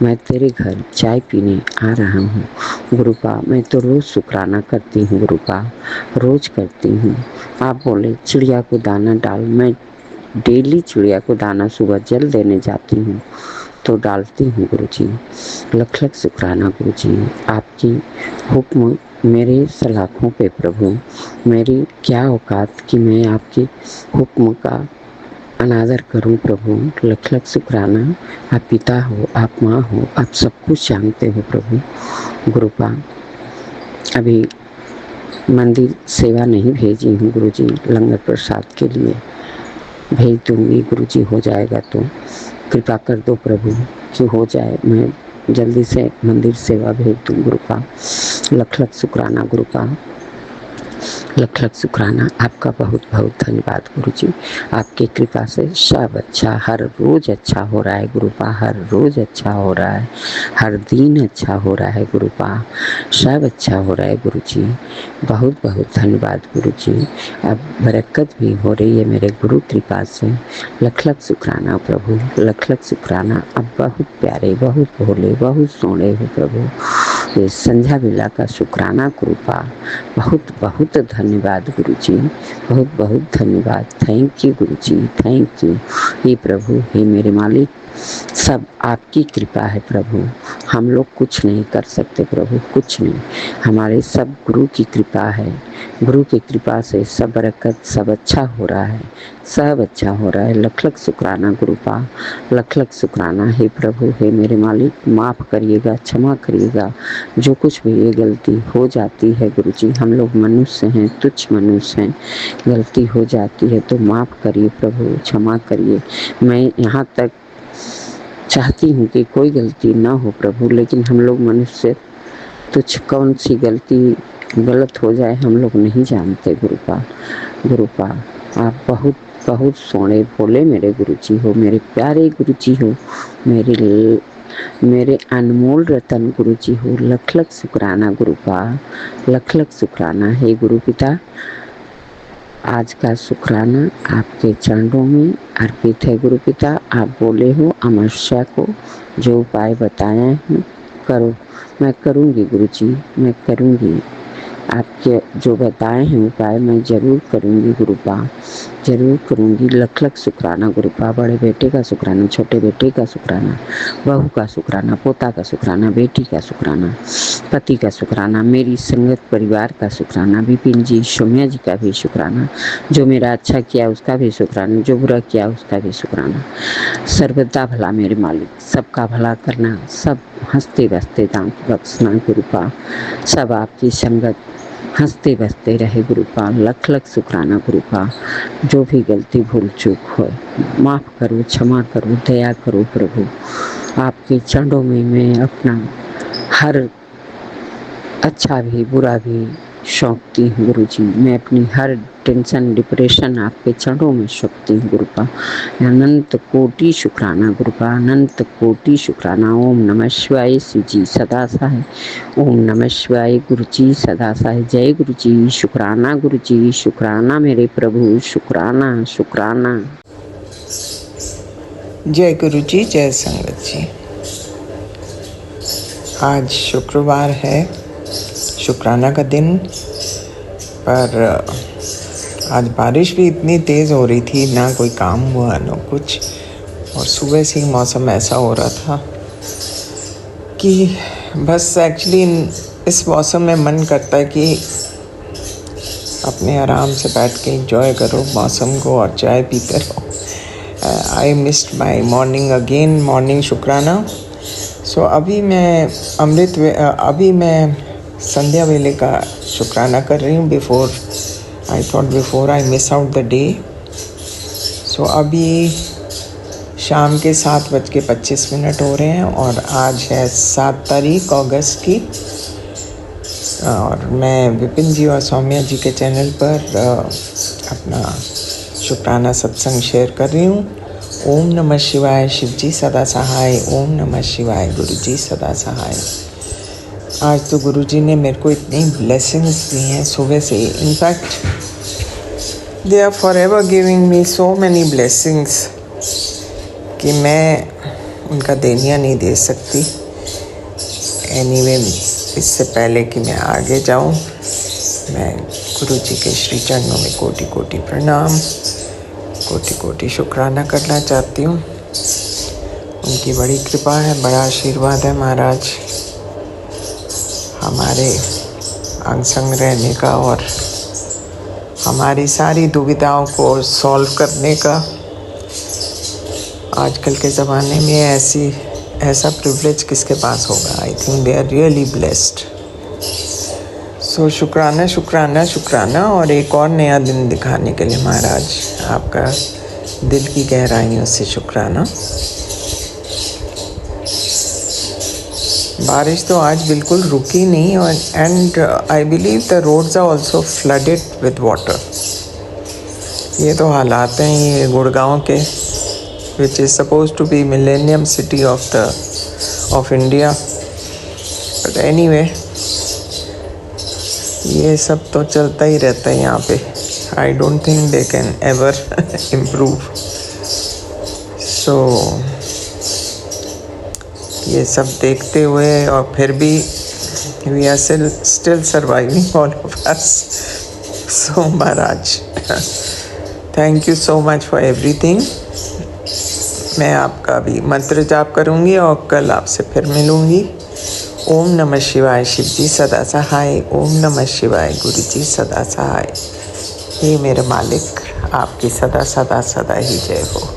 मैं तेरे घर चाय पीने आ रहा हूँ गुरुपा। मैं तो रोज़ शुक्राना करती हूँ गुरुपा, रोज़ करती हूँ। आप बोले चिड़िया को दाना डाल, मैं डेली चिड़िया को दाना सुबह जल देने जाती हूँ तो डालती हूँ गुरु जी। लख लख शुक्राना गुरु जी। आपकी हुक्म मेरे सलाखों पे प्रभु, मेरी क्या औकात कि मैं आपके हुक्म का अनादर करूं प्रभु। लख लख शुक्राना। आप पिता हो, आप माँ हो, आप सब कुछ जानते हो प्रभु। गुरुपा अभी मंदिर सेवा नहीं भेजी हूँ गुरु जी, लंगर प्रसाद के लिए भेज दूँगी गुरु जी, हो जाएगा तो कृपा कर दो प्रभु कि हो जाए, मैं जल्दी से मंदिर सेवा भेज दूँ गुरुपा। लख लख शुक्राना गुरुपा। लख लख शुक्राना, आपका बहुत बहुत धन्यवाद गुरुजी। आपकी कृपा से सब अच्छा, हर रोज़ अच्छा हो रहा है गुरुपा, हर रोज़ अच्छा हो रहा है, हर दिन अच्छा हो रहा है गुरुपा, सब अच्छा हो रहा है गुरुजी। बहुत बहुत धन्यवाद गुरुजी। अब बरकत भी हो रही है मेरे गुरु कृपा से। लख लख शुक्राना प्रभु, लख लख शुक्राना। अब बहुत प्यारे, बहुत भोले, बहुत सोने हो प्रभु। ये संध्या बेला का शुक्राना कृपा, बहुत बहुत धन्यवाद गुरुजी, बहुत बहुत धन्यवाद। Thank you Guruji, thank you. हे प्रभु, हे मेरे मालिक, सब आपकी कृपा है प्रभु। हम लोग कुछ नहीं कर सकते प्रभु, कुछ नहीं। हमारे सब गुरु की कृपा है। गुरु की कृपा से सब बरकत, सब अच्छा हो रहा है, सब अच्छा हो रहा है। लख लख शुक्राना गुरुपा, लख लख शुक्राना। हे प्रभु, हे मेरे मालिक, माफ़ करिएगा, क्षमा करिएगा। जो कुछ भी ये गलती हो जाती है गुरुजी, हम लोग मनुष्य हैं, तुच्छ मनुष्य हैं, गलती हो जाती है तो माफ़ करिए प्रभु, क्षमा करिए। मैं यहाँ तक चाहती हूँ कि कोई गलती ना हो प्रभु, लेकिन हम लोग मनुष्य तुच्छ, कौन सी गलती गलत हो जाए हम लोग नहीं जानते गुरुपा। गुरुपा, आप बहुत बहुत सोने भोले मेरे गुरुजी हो, मेरे प्यारे गुरुजी हो, मेरे अनमोल रतन गुरुजी हो। लख लख शुक्राना गुरुपा, लख लख शुक्राना। हे गुरु पिता, आज का शुक्राना आपके चरणों में अर्पित है गुरु पिता। आप बोले हो अमरशा को जो उपाय बताए हैं करो, मैं करूँगी गुरुजी, मैं करूँगी। आपके जो बताए हैं उपाय मैं ज़रूर करूँगी गुरुपा, ज़रूर करूँगी। लख लख शुक्राना गुरुपा। बड़े बेटे का शुक्राना, छोटे बेटे का शुक्राना, बहू का शुक्राना, पोता का शुक्राना, बेटी का शुक्राना, पति का शुक्राना, मेरी संगत परिवार का शुक्राना, विपिन जी, सौम्या जी का भी शुक्राना, जो मेरा अच्छा किया उसका भी शुक्राना, जो बुरा किया उसका भी शुक्राना। सर्वदा भला मेरे मालिक, सबका भला करना, सब हंसते बसते दाम बख्शना गुरुपा, सब आपकी संगत हंसते बसते रहे गुरुपा। लख लख शुक्राना गुरुपा। जो भी गलती भूल चूक हो माफ़ करो, क्षमा करो, दया करो प्रभु। आपके चरणों में मैं अपना हर अच्छा भी बुरा भी सौंपती हूँ गुरुजी। मैं अपनी हर टेंशन डिप्रेशन आपके चरणों में सौंपती हूँ गुरुपा। अनंत कोटि शुक्राना गुरुपा, अनंत कोटि शुक्राना। ओम नमः शिवाय, शिव जी सदा सहाय। ओम नमः शिवाय, गुरु जी सदा सहाय। जय गुरु जी, शुक्राना गुरु जी, शुक्राना मेरे प्रभु, शुक्राना शुक्राना।
जय गुरु जी, जय संगत जी। आज शुक्रवार है, शुक्राना का दिन, पर आज बारिश भी इतनी तेज़ हो रही थी, ना कोई काम हुआ ना कुछ, और सुबह से ही मौसम ऐसा हो रहा था कि बस एक्चुअली इस मौसम में मन करता है कि अपने आराम से बैठ के एंजॉय करो मौसम को और चाय पीते रहो। I missed my morning again, morning शुक्राना। सो अभी मैं संध्या वेले का शुक्राना कर रही हूँ। Before I miss out the day. So अभी शाम के 7:25 हो रहे हैं और आज है 7 तारीख अगस्त की, और मैं विपिन जी और सौम्या जी के चैनल पर अपना शुक्राना सत्संग शेयर कर रही हूँ। ओम नमः शिवाय, शिव जी सदा सहाय। ओम नमः शिवाय, गुरु जी सदा सहाय। आज तो गुरु जी ने मेरे को इतनी ब्लेसिंग्स दी हैं सुबह से। In fact they are forever giving me so many blessings कि मैं उनका देनिया नहीं दे सकती। एनीवे, इससे पहले कि मैं आगे जाऊं, मैं गुरु जी के श्री चरणों में कोटि कोटि प्रणाम, कोटि कोटि शुक्राना करना चाहती हूँ। उनकी बड़ी कृपा है, बड़ा आशीर्वाद है महाराज हमारे अंग संग रहने का और हमारी सारी दुविधाओं को सॉल्व करने का। आजकल के ज़माने में ऐसा प्रिविलेज किसके पास होगा। I think they are really blessed. So शुक्राना शुक्राना शुक्राना, और एक और नया दिन दिखाने के लिए महाराज आपका दिल की गहराइयों से शुक्राना। बारिश तो आज बिल्कुल रुकी नहीं, और and I believe the roads are also flooded with water. ये तो हालात हैं ये गुड़गांव के, which is suppose to be millennium city of India. But anyway, ये सब तो चलता ही रहता है यहाँ पे। I don't think they can ever improve. So ये सब देखते हुए, और फिर भी we are still surviving all of us. So महाराज, thank you so much for everything. मैं आपका भी मंत्र जाप करूँगी और कल आपसे फिर मिलूँगी। ओम नमः शिवाय, शिव जी सदा सहाय। ओम नमः शिवाय, गुरु जी सदा सहाय। हे मेरे मालिक, आपकी सदा सदा सदा ही जय हो।